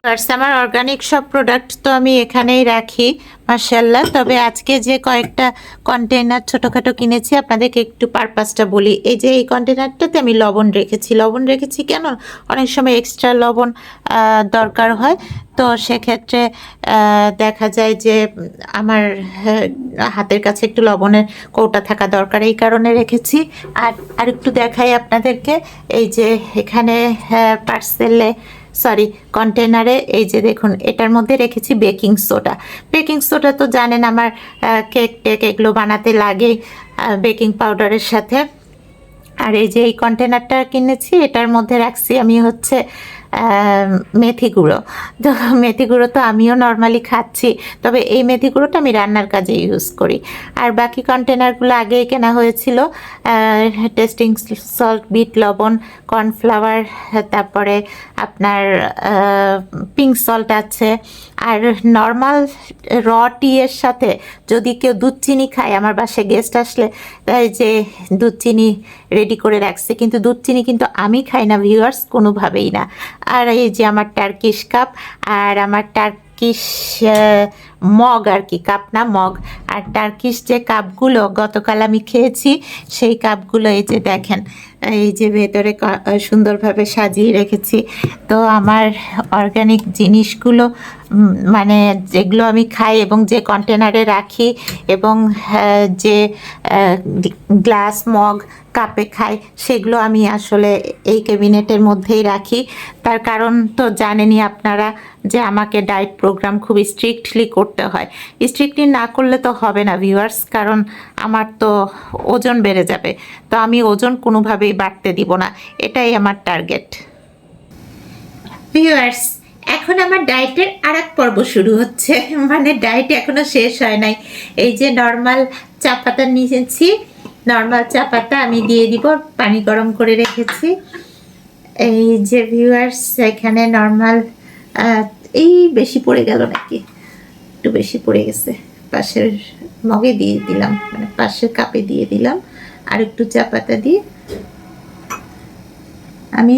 আমার অর্গানিক সব প্রোডাক্ট তো আমি এখানেই রাখি মাশাআল্লাহ। তবে আজকে যে কয়েকটা কন্টেনার ছোটোখাটো কিনেছি আপনাদেরকে একটু পারপাসটা বলি। এই যে এই কন্টেনারটাতে আমি লবণ রেখেছি কেন, অনেক সময় এক্সট্রা লবণ দরকার হয়, তো সেক্ষেত্রে দেখা যায় যে আমার হাতের কাছে একটু লবণের কৌটা থাকা দরকার, এই কারণে রেখেছি। আর একটু দেখাই আপনাদেরকে, এই যে এখানে কন্টেনারে এই যে দেখুন, এটার মধ্যে রেখেছি বেকিং সোডা তো জানেন আমার কেক টেক এগুলো বানাতে লাগে বেকিং পাউডারের সাথে। আর এই যে এই কন্টেনারটা কিনেছি, এটার মধ্যে রাখছি আমি হচ্ছে মেথি গুঁড়ো। তো মেথি গুঁড়ো তো আমিও নর্মালি খাচ্ছি, তবে এই মেথি গুঁড়োটা আমি রান্নার কাজে ইউজ করি। আর বাকি কন্টেনারগুলো আগেই কেনা হয়েছিল, টেস্টিং সল্ট, বিট লবণ, কর্নফ্লাওয়ার, তারপরে আপনার পিঙ্ক সল্ট আছে। আর নর্মাল র টি এর সাথে যদি কেউ দুধ চিনি খায়, আমার বাসায় গেস্ট আসলে যে দুধ চিনি রেডি করে রাখছে, কিন্তু দুধ চিনি কিন্তু আমি খাই না ভিউয়ার্স, কোনোভাবেই না। আর এই যে আমার টার্কিশ কাপ, আর আমার টার্কিশ মগ, আর কি কাপ না মগ। আর টার্কিশ যে কাপগুলো গতকাল আমি খেয়েছি, সেই কাপগুলো এই যে দেখেন, এই যে ভেতরে সুন্দরভাবে সাজিয়ে রেখেছি। তো আমার অর্গানিক জিনিসগুলো মানে যেগুলো আমি খাই এবং যে কন্টেনারে রাখি এবং যে গ্লাস মগ কাপে খাই, সেগুলো আমি আসলে এই ক্যাবিনেটের মধ্যেই রাখি। তার কারণ তো জানেনই আপনারা যে আমাকে ডায়েট প্রোগ্রাম খুব স্ট্রিক্টলি করতে হয়। স্ট্রিক্টলি না করলে তো হবে না ভিউয়ার্স, কারণ আমার তো ওজন বেড়ে যাবে। তো আমি ওজন কোনোভাবেই বাড়তে দিব না, এটাই আমার টার্গেট। ভিউয়ার্স, এখন আমার ডায়েটের আর এক পর্ব শুরু হচ্ছে, মানে ডায়েট এখনো শেষ হয় নাই। এই যে নর্মাল চা পাতা নিয়েছি, নর্মাল চা পাতা আমি দিয়ে দিব, পানি গরম করে রেখেছি। এই যে ভিউয়ার্স, এখানে নর্মাল এই বেশি পড়ে গেল নাকি, একটু বেশি পড়ে গেছে, পাশের মগে দিয়ে দিলাম, মানে পাশের কাপে দিয়ে দিলাম। আর একটু চা পাতা দিয়ে আমি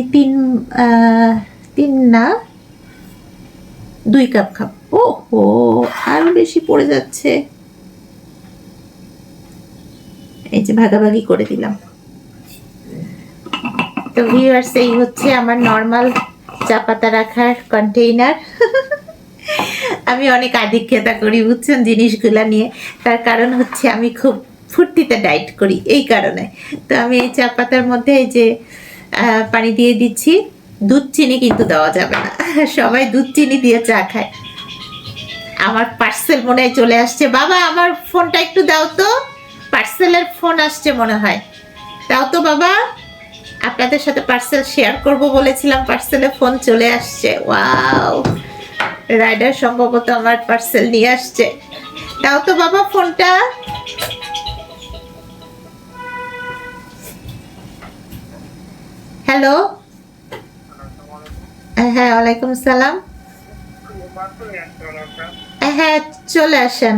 তিন না 2 কাপ খাবো। ওহো, আরো বেশি পড়ে যাচ্ছে। এই যে ভাগাভাগি করে দিলাম। তো ভিউয়ার্স, এই হচ্ছে আমার নর্মাল চা পাতা রাখার কন্টেইনার। আমি অনেক আধিক্যতা করি বুঝছেন জিনিসগুলা নিয়ে, তার কারণ হচ্ছে আমি খুব ফুর্তিতে ডায়েট করি, এই কারণে। তো আমি এই চা পাতার মধ্যে এই যে পানি দিয়ে দিচ্ছি। দুধ চিনি কিন্তু দেওয়া যাবে না, সবাই দুধ চিনি দিয়ে চা খায়। আমার পার্সেল মনে হয় চলে আসছে। বাবা, আমার ফোনটা একটু দাও তো, পার্সেলের ফোন আসছে মনে হয়, দাও তো বাবা। আপনাদের সাথে পার্সেল শেয়ার করব বলেছিলাম, পার্সেলে ফোন চলে আসছে। ওয়াও, রাইডার সম্ভবত আমার পার্সেল নিয়ে আসছে। দাও তো বাবা ফোনটা। হ্যালো, হ্যাঁ ওয়ালাইকুম সালাম। হ্যাঁ চলে আসেন।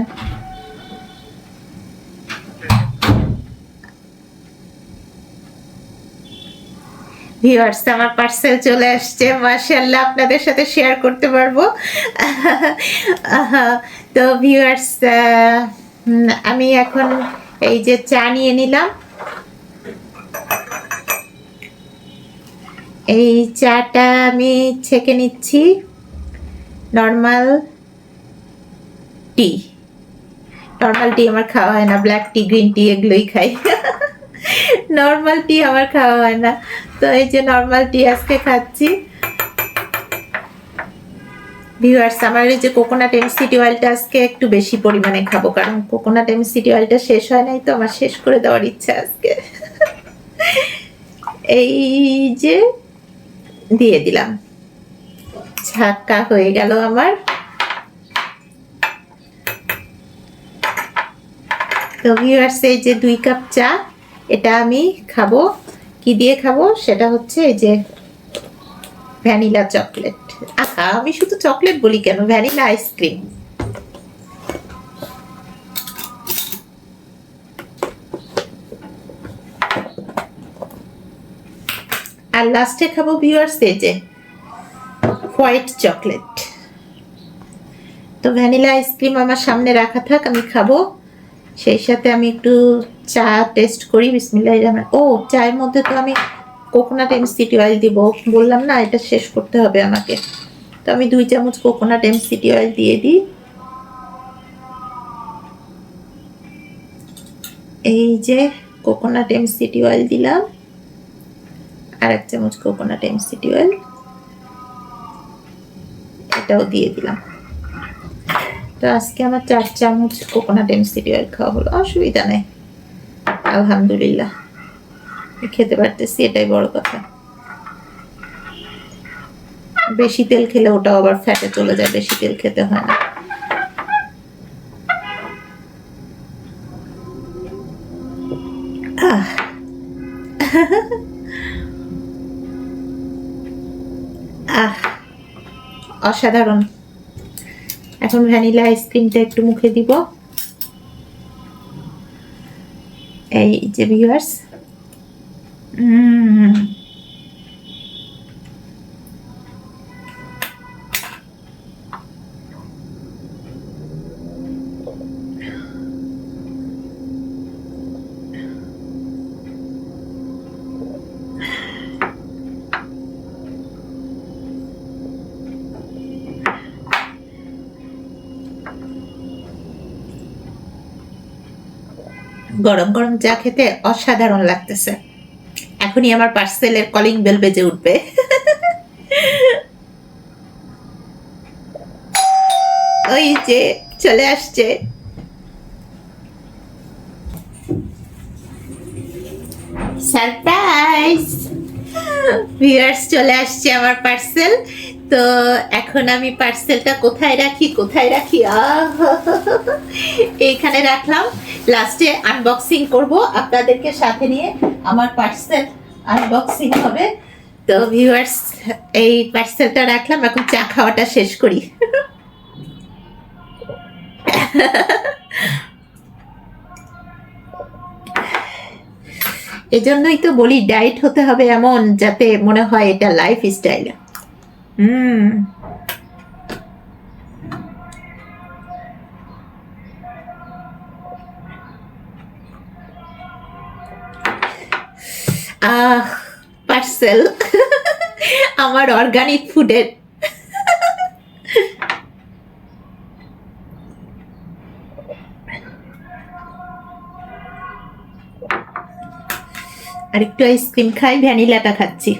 ভিউয়ার্স, আমার পার্সেল চলে আসছে, মাশাআল্লাহ, আপনাদের সাথে শেয়ার করতে পারবো। তো ভিউয়ার্স, আমি এখন এই যে চা নিয়ে নিলাম। এই চাটা আমি ছেঁকে নিচ্ছি। নর্মাল টি আমার খাওয়া হয় না, ব্ল্যাক টি, গ্রিন টি এগুলোই খাই। নর্মাল টি আমার খাওয়া হয় না, তো এই যে নর্মাল টি আজকে খাচ্ছি। ভিউয়ার্স, আমার এই যে কোকোনাট এমসিটি অয়েলটা আজকে একটু বেশি পরিমাণে খাবো, কারণ কোকোনাট এমসিটি অয়েলটা শেষ হয় নাই, তো আমার শেষ করে দেওয়ার ইচ্ছা আজকে। এই যে দিয়ে দিলাম, ঝাক্কা হয়ে গেল আমার। তো ভিউয়ার্স, এই যে 2 কাপ চা, এটা আমি খাবো। কি দিয়ে খাবো সেটা হচ্ছে এই যে ভ্যানিলা চকলেট। আহা, আমি শুধু চকলেট বলি কেন, ভ্যানিলা আইসক্রিম। আর লাস্টে খাবো ভিউয়ার্স এই যে হোয়াইট চকলেট। তো ভ্যানিলা আইসক্রিম আমার সামনে রাখা থাক, আমি খাবো। সেই সাথে আমি একটু চা টেস্ট করি। বিসমিল্লাহির রহমান। ও, চায়ের মধ্যে তো আমি কোকোনাট এমসিটি অয়েল দিব, বললাম না এটা শেষ করতে হবে আমাকে। তো আমি 2 চামচ কোকোনাট এমসিটি অয়েল দিয়ে দিই। এই যে কোকোনাট এমসিটি অয়েল দিলাম, আর 1 চামচ কোকোনাট এমসিটি অয়েল এটাও দিয়ে দিলাম। তো আজকে আমার 4 চামচ কোকোনাট এমসিটি অয়েল খাওয়া হলো, অসুবিধা নেই, আলহামদুলিল্লাহ খেতে পারতেছি, এটাই বড় কথা। বেশি তেল খেলে ওটাও আবার ফ্যাটে চলে যায়, বেশি তেল খেতে হয় না। অসাধারণ। এখন ভ্যানিলা আইসক্রিমটা একটু মুখে দিব। এই যে ভিউয়ার্স, গরম গরম চা খেতে অসাধারণ লাগতেছে। এখনই আমার পার্সেলের কলিং বেল বেজে উঠবে। ওই যে চলে আসছে, সারপ্রাইজ ভিউয়ার্স, চলে আসছে আমার পার্সেল। তো এখন আমি পার্সেলটা কোথায় রাখি এইখানে রাখলাম। লাস্টে আনবক্সিং করব আপনাদেরকে সাথে নিয়ে, আমার পার্সেল আনবক্সিং হবে। তো ভিউয়ার্স, এই পার্সেলটা রাখলাম, এখন চা খাওয়াটা শেষ করি। এজন্যই তো বলি ডায়েট হতে হবে এমন যাতে মনে হয় এটা লাইফ স্টাইল। পার্সেল আমার অর্গানিক ফুডের। আর একটু আইসক্রিম খাই, ভ্যানিলাটা খাচ্ছি।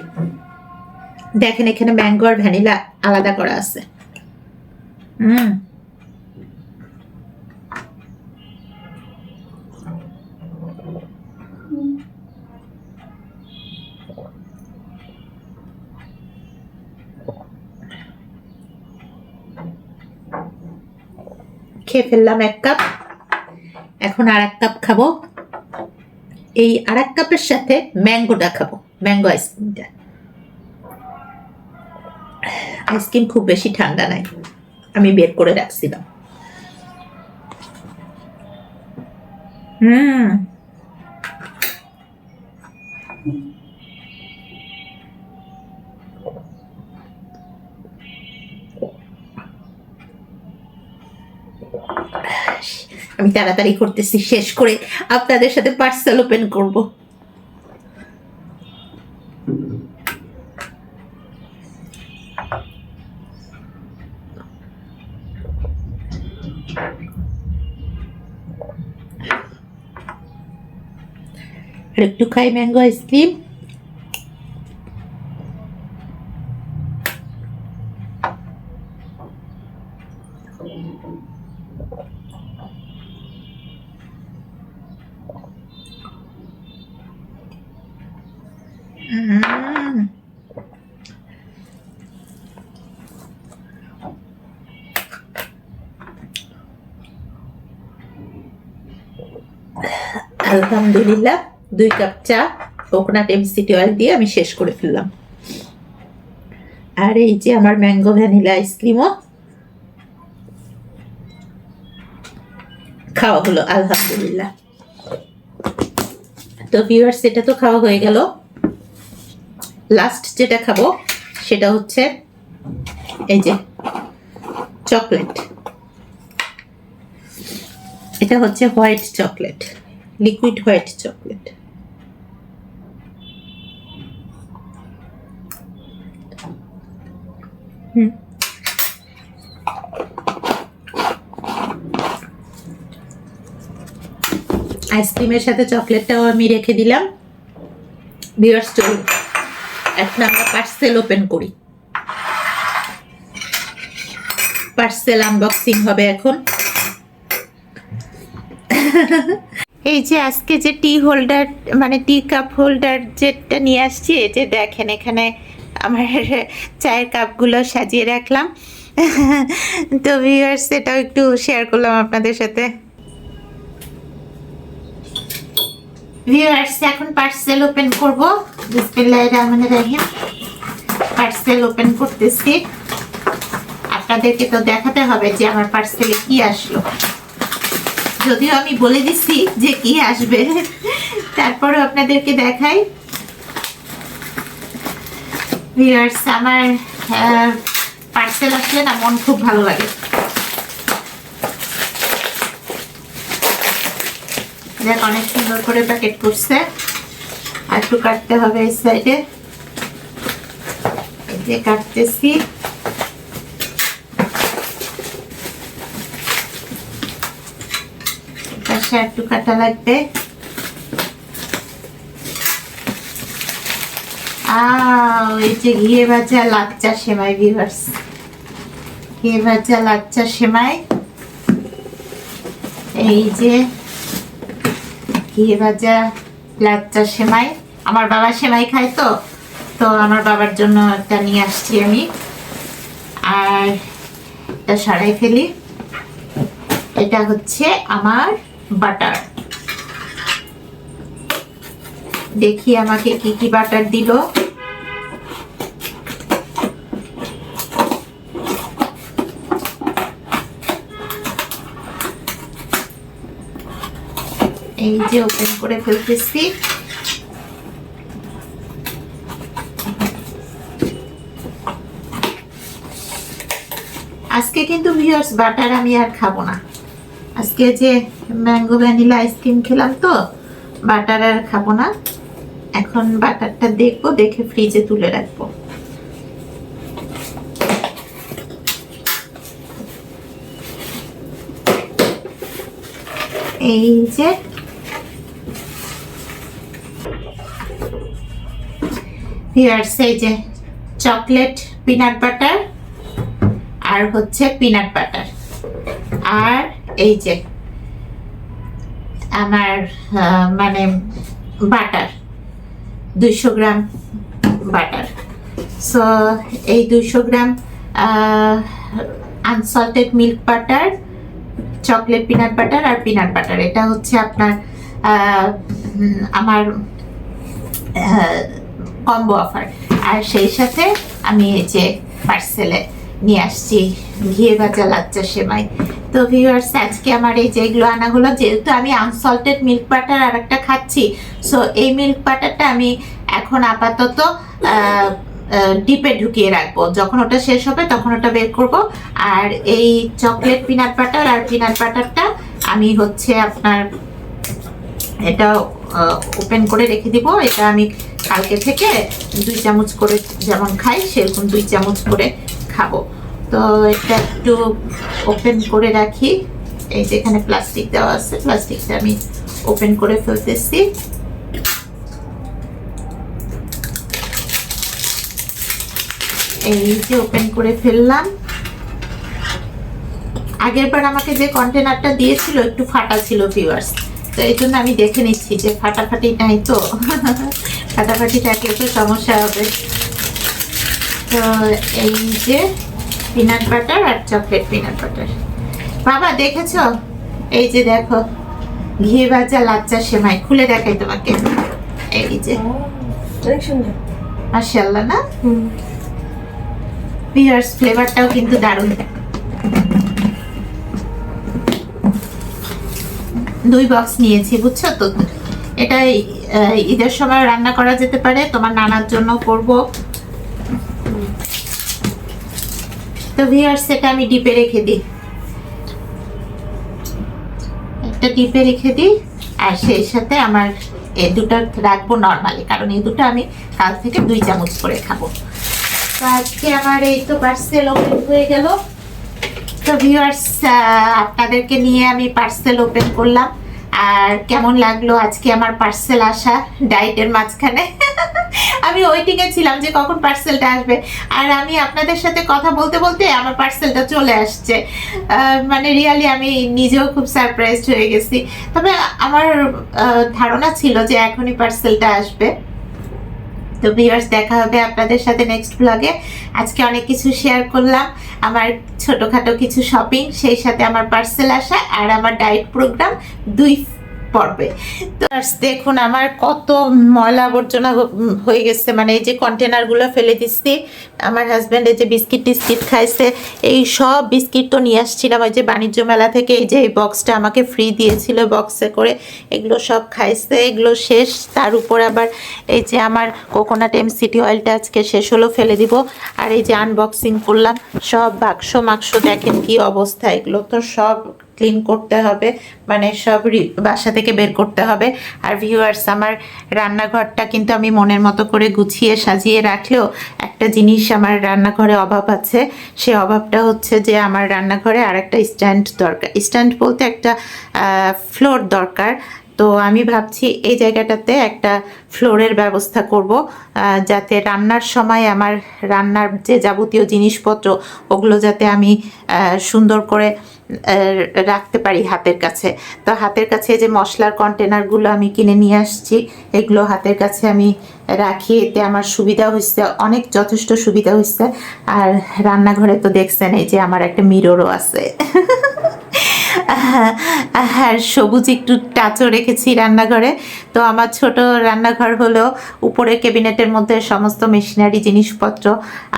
দেখেন এখানে ম্যাঙ্গো আর ভ্যানিলা আলাদা করা আছে। খেয়ে ফেললাম 1 কাপ, এখন আর 1 কাপ খাবো। এই আর 1 কাপের সাথে ম্যাঙ্গোটা খাবো, ম্যাঙ্গো আইসক্রিমটা। আইসক্রিম খুব বেশি ঠান্ডা নাই, আমি বের করে রাখছিলাম। আমি তাড়াতাড়ি করতেছি, শেষ করে আপনাদের সাথে পার্সেল ওপেন করব। আর একটু খাই ম্যাঙ্গো আইসক্রিম। আলহামদুলিল্লাহ 2 কাপ চা কোকোনাট এমসিটি অয়েল দিয়ে আমি শেষ করে ফেললাম। আর এই যে আমার ম্যাঙ্গো ভ্যানিলা আইসক্রিমও খাওয়া হলো, আলহামদুলিল্লাহ। তো ভিউয়ার্স, এটা তো খাওয়া হয়ে গেল। লাস্ট যেটা খাবো সেটা হচ্ছে এই যে চকলেট, এটা হচ্ছে white chocolate, liquid white chocolate. আইসক্রিমের সাথে চকলেটটাও আমি রেখে দিলাম। ভিউয়ার্স চলুন এখন আমরা পার্সেল ওপেন করি। পার্সেল আনবক্সিং হবে এখন। এই যে আজকে যে টি হোল্ডার মানে টি কাপ হোল্ডার যেটা নিয়ে আসছি, এই যে দেখেন এখানে আমার চায়ের কাপগুলো সাজিয়ে রাখলাম। তো ভিউয়ার্স এটাও একটু শেয়ার করলাম আপনাদের সাথে। ভিউয়ার্স এখন পার্সেল ওপেন করব। বিসমিল্লাহির রহমানির রহিম। পার্সেল ওপেন করতেছি। আপনাদেরকে তো দেখাতে হবে যে আমার পার্সেলে কি আসলো, যদিও আমি বলে দিচ্ছি যে কি আসবে, তারপরে আপনাদেরকে দেখাই। ভিউয়ার্স আমার পার্সেল আসলে না মন খুব ভালো লাগে। দেখ অনেক সুন্দর করে প্যাকেট করছে। আর একটু কাটতে হবে এই সাইডে, এই যে কাটতেছি। পাশে একটু কাটা লাগবে। এই যে ঘিয়ে ভাজা লাচ্চা সেমাই। ভিউয়ার্স ঘিয়ে ভাজা লাচ্চা সেমাই, এই যে ঘিয়ে ভাজা লাচ্চা সেমাই। আমার বাবা সেমাই খায়, তো আমার বাবার জন্য একটা নিয়ে আসছি আমি। আর এটা সরাই ফেলি। এটা হচ্ছে আমার বাটার। দেখি আমাকে কি কি বাটার দিল। এই যে ওপেন করে ফেলতেছি। আজকে কিন্তু ভিউয়ার্স বাটার আমি আর খাবো না। আজকে যে ম্যাঙ্গো ভ্যানিলা আইসক্রিম খেলাম, তো বাটার আর খাবো না। এখন বাটারটা দেখবো, দেখে ফ্রিজে তুলে রাখবো। এই যে ভিউয়ার্স এই যে চকলেট পিনাট বাটার আর হচ্ছে পিনাট বাটার, আর এই যে আমার মানে বাটার 200 গ্রাম বাটার। সো এই 200 gram unsalted milk butter, chocolate peanut butter আর পিনাট বাটার, এটা হচ্ছে আপনার আমার কম্বো অফার। আর সেই সাথে আমি এই যে পার্সেলে নিয়ে আসছি ঘিয়ে ভাজা লাচ্চা সেমাই। তো ভিউয়ার্স আজকে আমার এই যেগুলো আনাগুলো, যেহেতু আমি আনসল্টেড মিল্ক বাটার আর একটা খাচ্ছি, সো এই মিল্ক বাটারটা আমি এখন আপাতত ডিপে ঢুকিয়ে রাখবো। যখন ওটা শেষ হবে তখন ওটা বের করব। আর এই চকলেট পিনাট বাটার আর পিনাট বাটারটা আমি হচ্ছে আপনার এটা ওপেন করে রেখে দিব। এটা আমি কালকে থেকে 2 চামচ করে যেমন খাই সেরকম 2 চামচ করে খাবো। তো এটা একটু ওপেন করে রাখি। এই যে এখানে প্লাস্টিক দেওয়া আছে, প্লাস্টিকটা আমি ওপেন করে ফেলতেছি। এই যে ওপেন করে ফেললাম। আগের বার আমাকে যে কন্টেনারটা দিয়েছিল একটু ফাটা ছিল ভিউয়ার্স, তো এই জন্য আমি দেখে নিচ্ছি যে ফাটাফাটি নাই তো। ফাটাফাটি থাকলে তো সমস্যা হবে। তো এই যে পিনাট বাটার আর চকলেট পিনাট বাটার। বাবা দেখেছো? এই যে দেখো ঘিয়ে ভাজা লাচ্চা সেমাই। খুলে দেখাই তোমাকে। এই যে মাশাআল্লাহ না? ভিউয়ার্স ফ্লেভারটাও কিন্তু দারুণ। 2 বক্স নিয়েছি, বুঝছো তো। এটা ঈদের সময় রান্না করা যেতে পারে, তোমার নানার জন্য করব। তো ভিউয়ার্স এটা আমি ডিপে রেখে দিই, একটা ডিপে রেখে দিই। আর সেই সাথে আমার এই দুটো রাখবো নর্মালি, কারণ এই দুটো আমি কাল থেকে 2 চামচ করে খাবো। তো আজকে আমার এই তো পার্সেল ওপেন হয়ে গেল। তো ভিউয়ার্স আপনাদেরকে নিয়ে আমি পার্সেল ওপেন করলাম। আর কেমন লাগলো আজকে আমার পার্সেল আসা ডায়েটের মাঝখানে। আমি ওয়েটিংয়ে ছিলাম যে কখন পার্সেলটা আসবে, আর আমি আপনাদের সাথে কথা বলতে বলতে আমার পার্সেলটা চলে আসছে। মানে রিয়ালি আমি নিজেও খুব সারপ্রাইজড হয়ে গেছি। তবে আমার ধারণা ছিল যে এখনই পার্সেলটা আসবে। তো ভিউয়ার্স দেখা হবে আপনাদের সাথে নেক্সট ব্লগে। আজকে অনেক কিছু শেয়ার করলাম, আমার ছোটোখাটো কিছু শপিং, সেই সাথে আমার পার্সেল আসা আর আমার ডায়েট প্রোগ্রাম 2 পর্বে। তো দেখুন আমার কত ময়লা আবর্জনা হয়ে গেছে, মানে এই যে কন্টেনারগুলো ফেলে দিচ্ছি। আমার হাজব্যান্ড এই যে বিস্কিট টিস্কিট খাইছে, এই সব বিস্কিট তো নিয়ে আসছিলাম ওই যে বাণিজ্য মেলা থেকে, এই যে এই বক্সটা আমাকে ফ্রি দিয়েছিল বক্সে করে, এগুলো সব খাইছে, এগুলো শেষ। তার উপর আবার এই যে আমার কোকোনাট এমসিটি অয়েলটা আজকে শেষ হলো, ফেলে দিব। আর এই যে আনবক্সিং করলাম সব বাক্স মাক্স, দেখেন কি অবস্থা, এগুলো তো সব ক্লিন করতে হবে, মানে সব বাসা থেকে বের করতে হবে। আর ভিউয়ার্স আমার রান্নাঘরটা কিন্তু আমি মনের মতো করে গুছিয়ে সাজিয়ে রাখলেও একটা জিনিস আমার রান্নাঘরে অভাব আছে। সে অভাবটা হচ্ছে যে আমার রান্নাঘরে আর একটা স্ট্যান্ড দরকার, স্ট্যান্ড বলতে একটা ফ্লোর দরকার। তো আমি ভাবছি এই জায়গাটাতে একটা ফ্লোরের ব্যবস্থা করব, যাতে রান্নার সময় আমার রান্নার যে যাবতীয় জিনিসপত্র ওগুলো যাতে আমি সুন্দর করে রাখতে পারি হাতের কাছে। তো হাতের কাছে যে মশলার কন্টেনারগুলো আমি কিনে নিয়ে আসছি, এগুলো হাতের কাছে আমি রাখি, এতে আমার সুবিধা হচ্ছে, অনেক যথেষ্ট সুবিধা হচ্ছে। আর রান্নাঘরে তো দেখছেন এই যে আমার একটা মিররও আছে। হ্যাঁ, সবুজ একটু টাচও রেখেছি রান্নাঘরে। তো আমার ছোট রান্নাঘর হলো উপরে ক্যাবিনেটের মধ্যে সমস্ত মেশিনারি জিনিসপত্র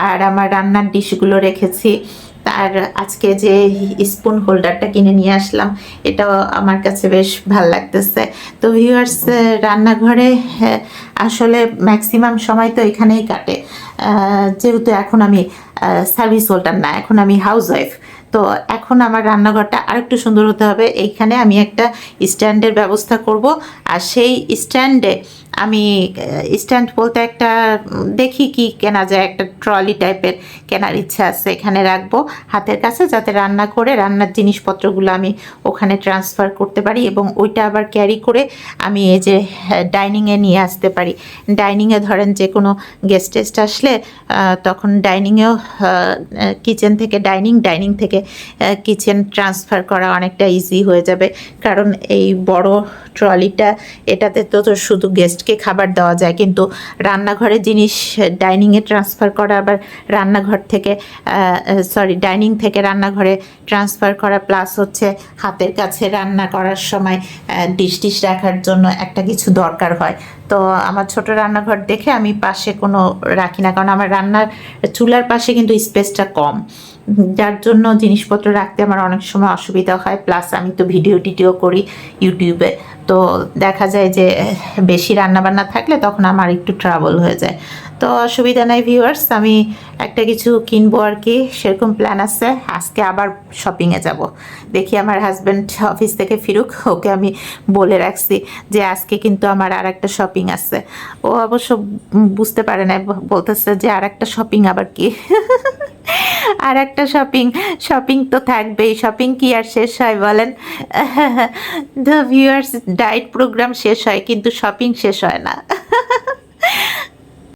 আর আমার রান্নার ডিশগুলো রেখেছি। আর আজকে যে স্পুন হোল্ডারটা কিনে নিয়ে আসলাম, এটাও আমার কাছে বেশ ভালো লাগতেছে। তো ভিউয়ার্স রান্নাঘরে আসলে ম্যাক্সিমাম সময় তো এখানেই কাটে, যেহেতু এখন আমি সার্ভিস হোল্ডার না, এখন আমি হাউস ওয়াইফ। তো এখন আমার রান্নাঘরটা আরেকটু সুন্দর হতে হবে। এইখানে আমি একটা স্ট্যান্ডের ব্যবস্থা করব, আর সেই স্ট্যান্ডে আমি স্ট্যান্ড বলতে একটা দেখি কি কেনা যায়, একটা ট্রলি টাইপের কেনার ইচ্ছা আছে, এখানে রাখবো হাতের কাছে, যাতে রান্না করে রান্নার জিনিসপত্রগুলো আমি ওখানে ট্রান্সফার করতে পারি এবং ওইটা আবার ক্যারি করে আমি এই যে ডাইনিংয়ে নিয়ে আসতে পারি। ডাইনিংয়ে ধরেন যে কোনো গেস্ট টেস্ট আসলে তখন ডাইনিংয়েও কিচেন থেকে ডাইনিং, ডাইনিং থেকে কিচেন ট্রান্সফার করা অনেকটা ইজি হয়ে যাবে। কারণ এই বড় ট্রলিটা, এটাতে তো শুধু গেস্টকে খাবার দেওয়া যায়, কিন্তু রান্নাঘরের জিনিস ডাইনিংয়ে ট্রান্সফার করা, আবার রান্নাঘর থেকে ডাইনিং থেকে রান্নাঘরে ট্রান্সফার করা, প্লাস হচ্ছে হাতের কাছে রান্না করার সময় ডিশ টিশ রাখার জন্য একটা কিছু দরকার হয়। তো আমার ছোট রান্নাঘর দেখে আমি পাশে কোনো রাখি না, কারণ আমার রান্নার চুলার পাশে কিন্তু স্পেসটা কম, যার জন্য জিনিসপত্র রাখতে আমার অনেক সময় অসুবিধা হয়। প্লাস আমি তো ভিডিও করি ইউটিউবে, তো দেখা যায় যে বেশি রান্নাবান্না থাকলে তখন আমার একটু ট্রাবল হয়ে যায়। তো অসুবিধা নাই ভিউয়ার্স, আমি একটা কিছু কিনবো আর কি, সেরকম প্ল্যান আছে। আজকে আবার শপিংয়ে যাব, দেখি আমার হাজব্যান্ড অফিস থেকে ফিরুক, ওকে আমি বলে রাখছি যে আজকে কিন্তু আমার আর একটা শপিং আছে। ও অবশ্য বুঝতে পারে না, বলতেছে যে আর একটা শপিং আবার কি। আর একটা শপিং তো থাকবেই, শপিং কি আর শেষ হয় বলেন? দ্য ভিউয়ার্স ডায়েট প্রোগ্রাম শেষ হয় কিন্তু শপিং শেষ হয় না।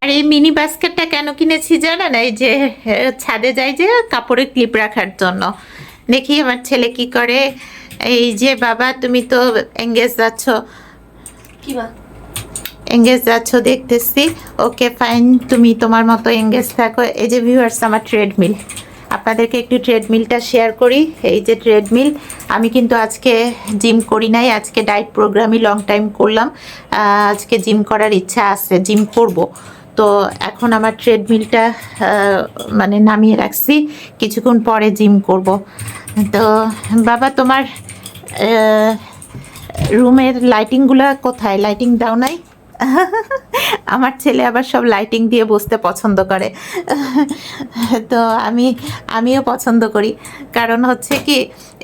আর এই মিনি বাস্কেটটা কেন কিনেছি জানেন? এই যে ছাদে যাই যে কাপড়ের ক্লিপ রাখার জন্য। দেখি আমার ছেলে কি করে। এই যে বাবা তুমি তো এঙ্গেজ যাচ্ছ, কি বা এঙ্গেজ যাচ্ছ দেখতেছি, ওকে ফাইন, তুমি তোমার মতো এঙ্গেজ থাকো। এই যে ভিউয়ার্স আমার ট্রেডমিল, আপনাদেরকে একটু ট্রেডমিলটা শেয়ার করি। এই যে ট্রেডমিল, আমি কিন্তু আজকে জিম করি নাই, আজকে ডায়েট প্রোগ্রামই লং টাইম করলাম। আজকে জিম করার ইচ্ছা আছে, জিম করব। তো এখন আমার ট্রেডমিলটা মানে নামিয়ে রাখছি, কিছুক্ষণ পরে জিম করব। তো বাবা তোমার রুমের লাইটিংগুলো কোথায়? লাইটিং দাও নাই? আমার ছেলে আবার সব লাইটিং দিয়ে বসতে পছন্দ করে। তো আমিও পছন্দ করি, কারণ হচ্ছে কি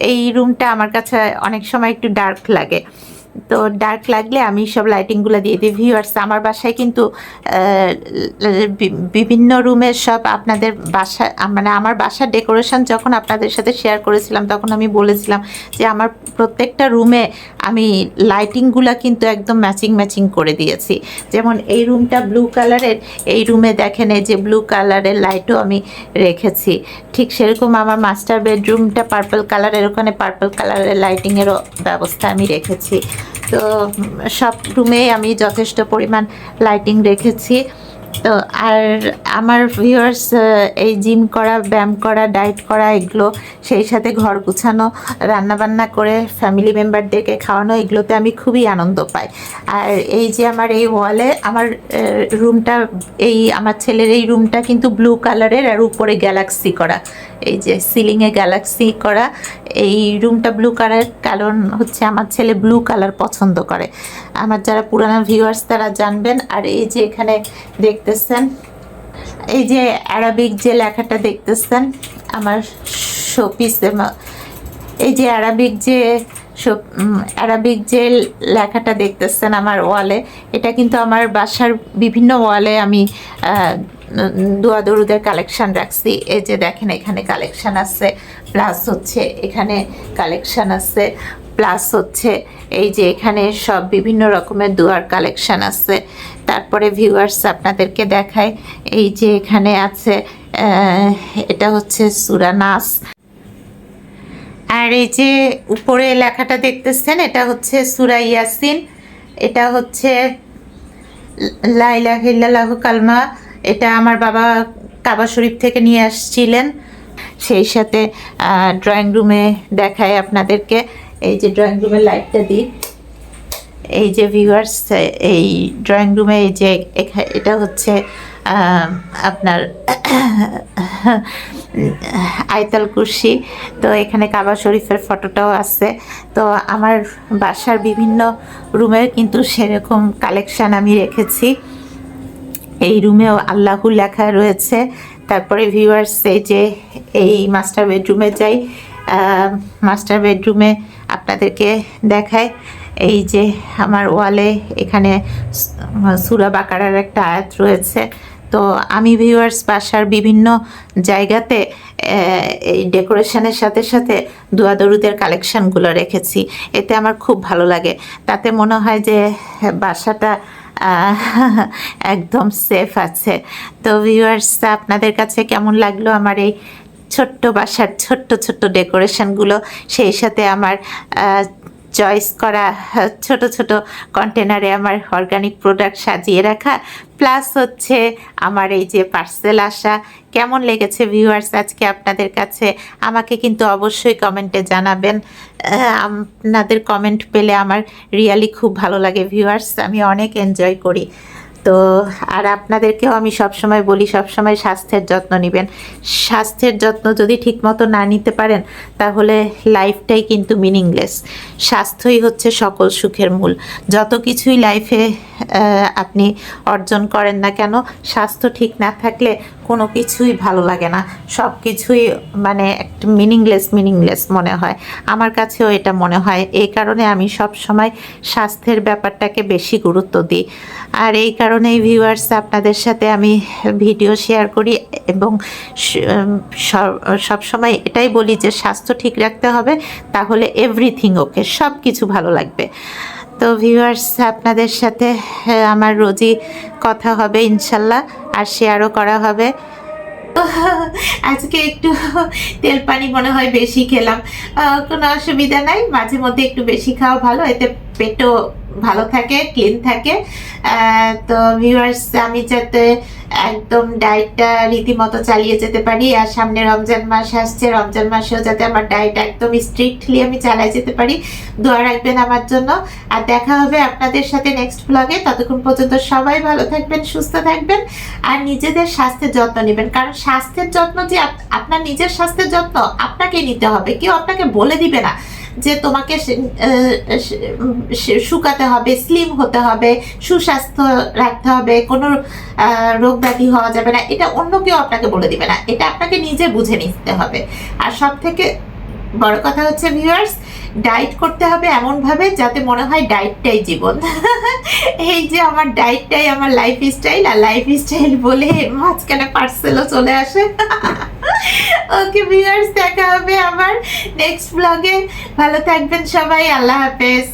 এই রুমটা আমার কাছে অনেক সময় একটু ডার্ক লাগে। তো ডার্ক লাগলে আমি সব লাইটিংগুলো দিয়ে দিই। ভিউয়ার্স, আমার বাসায় কিন্তু বিভিন্ন রুমের সব আপনাদের বাসা মানে আমার বাসার ডেকোরেশন যখন আপনাদের সাথে শেয়ার করেছিলাম তখন আমি বলেছিলাম যে আমার প্রত্যেকটা রুমে আমি লাইটিংগুলো কিন্তু একদম ম্যাচিং করে দিয়েছি। যেমন এই রুমটা ব্লু কালারের, এই রুমে দেখেন এই যে ব্লু কালারের লাইটও আমি রেখেছি। ঠিক সেরকম আমার মাস্টার বেডরুমটা পার্পল কালারের, ওখানে পার্পল কালারের লাইটিংয়েরও ব্যবস্থা আমি রেখেছি। তো সব রুমেই আমি যথেষ্ট পরিমাণ লাইটিং রেখেছি। তো আর আমার ভিউয়ার্স, এই জিম করা, ব্যায়াম করা, ডায়েট করা, এগুলো সেই সাথে ঘর গুছানো, রান্নাবান্না করে ফ্যামিলি মেম্বারদেরকে খাওয়ানো, এগুলোতে আমি খুবই আনন্দ পাই। আর এই যে আমার এই ওয়ালে আমার রুমটা, এই আমার ছেলের এই রুমটা কিন্তু ব্লু কালারের আর উপরে গ্যালাক্সি করা, এই যে সিলিংয়ে গ্যালাক্সি করা। এই রুমটা ব্লু কালার কারণ হচ্ছে আমার ছেলে ব্লু কালার পছন্দ করে। আমার যারা পুরানো ভিউয়ার্স তারা জানবেন। আর এই যে এখানে দেখতেছেন, এই যে অ্যারাবিক যে লেখাটা দেখতেছেন আমার শোপিসে, এই যে অ্যারাবিক যে লেখাটা দেখতেছেন আমার ওয়ালে, এটা কিন্তু আমার বাসার বিভিন্ন ওয়ালে আমি দোয়া দরুদের কালেকশান রাখছি। এই যে দেখেন এখানে কালেকশান আছে, প্লাস হচ্ছে এখানে কালেকশান আছে, প্লাস হচ্ছে এই যে এখানে সব বিভিন্ন রকমের দোয়ার কালেকশান আছে। তারপরে ভিউয়ার্স আপনাদেরকে দেখায়, এই যে এখানে আছে এটা হচ্ছে সূরা নাস। আর এই যে উপরে লেখাটা দেখতেছেন এটা হচ্ছে সূরা ইয়াসিন, এটা হচ্ছে লা ইলাহা ইল্লাল্লাহু কালমা। এটা আমার বাবা কাবা শরীফ থেকে নিয়ে আসছিলেন। সেই সাথে ড্রয়িং রুমে দেখায় আপনাদেরকে, এই যে ড্রয়িং রুমের লাইটটা দিই। এই যে ভিউয়ার্স, এই ড্রয়িং রুমে এই যে এটা হচ্ছে আপনার আয়তাল কুরসি। তো এখানে কাবা শরীফের ফটোটাও আছে। তো আমার বাসার বিভিন্ন রুমের কিন্তু সেরকম কালেকশান আমি রেখেছি। এই রুমেও আল্লাহু লেখা রয়েছে। তারপরে ভিউয়ার্স, এই যে এই মাস্টার বেডরুমে যাই, মাস্টার বেডরুমে আপনাদেরকে দেখায়, এই যে আমার ওয়ালে এখানে সূরা বাকারার একটা আয়াত রয়েছে। তো আমি ভিউয়ার্স বাসার বিভিন্ন জায়গাতে এই ডেকোরেশনের সাথে সাথে দোয়া দরুদের কালেকশানগুলো রেখেছি। এতে আমার খুব ভালো লাগে। তাতে মনে হয় যে বাসাটা একদম সেফ আছে। তো ভিউয়ার্স, আপনাদের কাছে কেমন লাগলো আমার এই ছোট্ট বাসার ছোট্ট ডেকোরেশনগুলো, সেই সাথে আমার চয়েস করা ছোট কন্টেনারে আমার অর্গানিক প্রোডাক্ট সাজিয়ে রাখা, প্লাস হচ্ছে আমার এই যে পার্সেল আসা। কেমন লেগেছে ভিউয়ার্স আজকে আপনাদের কাছে? আমাকে কিন্তু অবশ্যই কমেন্টে জানাবেন। আপনাদের কমেন্ট পেলে আমার রিয়ালি খুব ভালো লাগে ভিউয়ার্স, আমি অনেক এনজয় করি। তো আর আপনাদেরকেও আমি সবসময় বলি, সবসময় স্বাস্থ্যের যত্ন নেবেন। স্বাস্থ্যের যত্ন যদি ঠিকমতো না নিতে পারেন তাহলে লাইফটাই কিন্তু মিনিংলেস। স্বাস্থ্যই হচ্ছে সকল সুখের মূল। যত কিছুই লাইফে আপনি অর্জন করেন না কেন, স্বাস্থ্য ঠিক না থাকলে কোনো কিছুই ভালো লাগে না, সব কিছুই মানে একটা মিনিংলেস মনে হয়। আমার কাছেও এটা মনে হয়। এই কারণে আমি সব সময় স্বাস্থ্যের ব্যাপারটাকে বেশি গুরুত্ব দিই। আর এই কারণেই ভিউয়ার্স আপনাদের সাথে আমি ভিডিও শেয়ার করি এবং সব সময় এটাই বলি যে স্বাস্থ্য ঠিক রাখতে হবে, তাহলে এভরিথিং ওকে, সব কিছু ভালো লাগবে। তো ভিউয়ার্স আপনাদের সাথে আমার রোজই কথা হবে ইনশাল্লাহ, আর শেয়ারও করা হবে। আজকে একটু তেল পানি মনে হয় বেশি খেলাম, কোনো অসুবিধা নাই, মাঝে মধ্যে একটু বেশি খাওয়া ভালো, এতে পেটও ভালো থাকে, ক্লিন থাকে। তো ভিউয়ার্স আমি যাতে একদম ডায়েটটা রীতিমতো চালিয়ে যেতে পারি, আর সামনে রমজান মাস আসছে, রমজান মাসেও যাতে আমার ডায়েট একদম স্ট্রিক্টলি আমি চালিয়ে যেতে পারি, দোয়া রাখবেন আমার জন্য। আর দেখা হবে আপনাদের সাথে নেক্সট ব্লগে। ততক্ষণ পর্যন্ত সবাই ভালো থাকবেন, সুস্থ থাকবেন, আর নিজেদের স্বাস্থ্যের যত্ন নেবেন। কারণ স্বাস্থ্যের যত্ন যে আপনার নিজের স্বাস্থ্যের যত্ন আপনাকে নিতে হবে, কেউ আপনাকে বলে দিবে না। যে তোমাকে শুকাতে হবে, স্লিম হতে হবে, সুস্বাস্থ্য রাখতে হবে, কোনো রোগ ব্যাধি হওয়া যাবে না, এটা অন্য কেউ আপনাকে বলে দিবে না, এটা আপনাকে নিজে বুঝে নিতে হবে। আর সব থেকে বড় কথা হচ্ছে ভিউয়ার্স, ডায়েট করতে হবে এমনভাবে যাতে মনে হয় ডায়েটটাই জীবন। এই যে আমার ডায়েটটাই আমার লাইফস্টাইল, আর লাইফস্টাইল বলে মাঝখানে পার্সেলও চলে আসে। ওকে ভিউয়ার্স, দেখা হবে আবার নেক্সট ব্লগে। ভালো থাকবেন সবাই, আল্লাহ হাফেজ।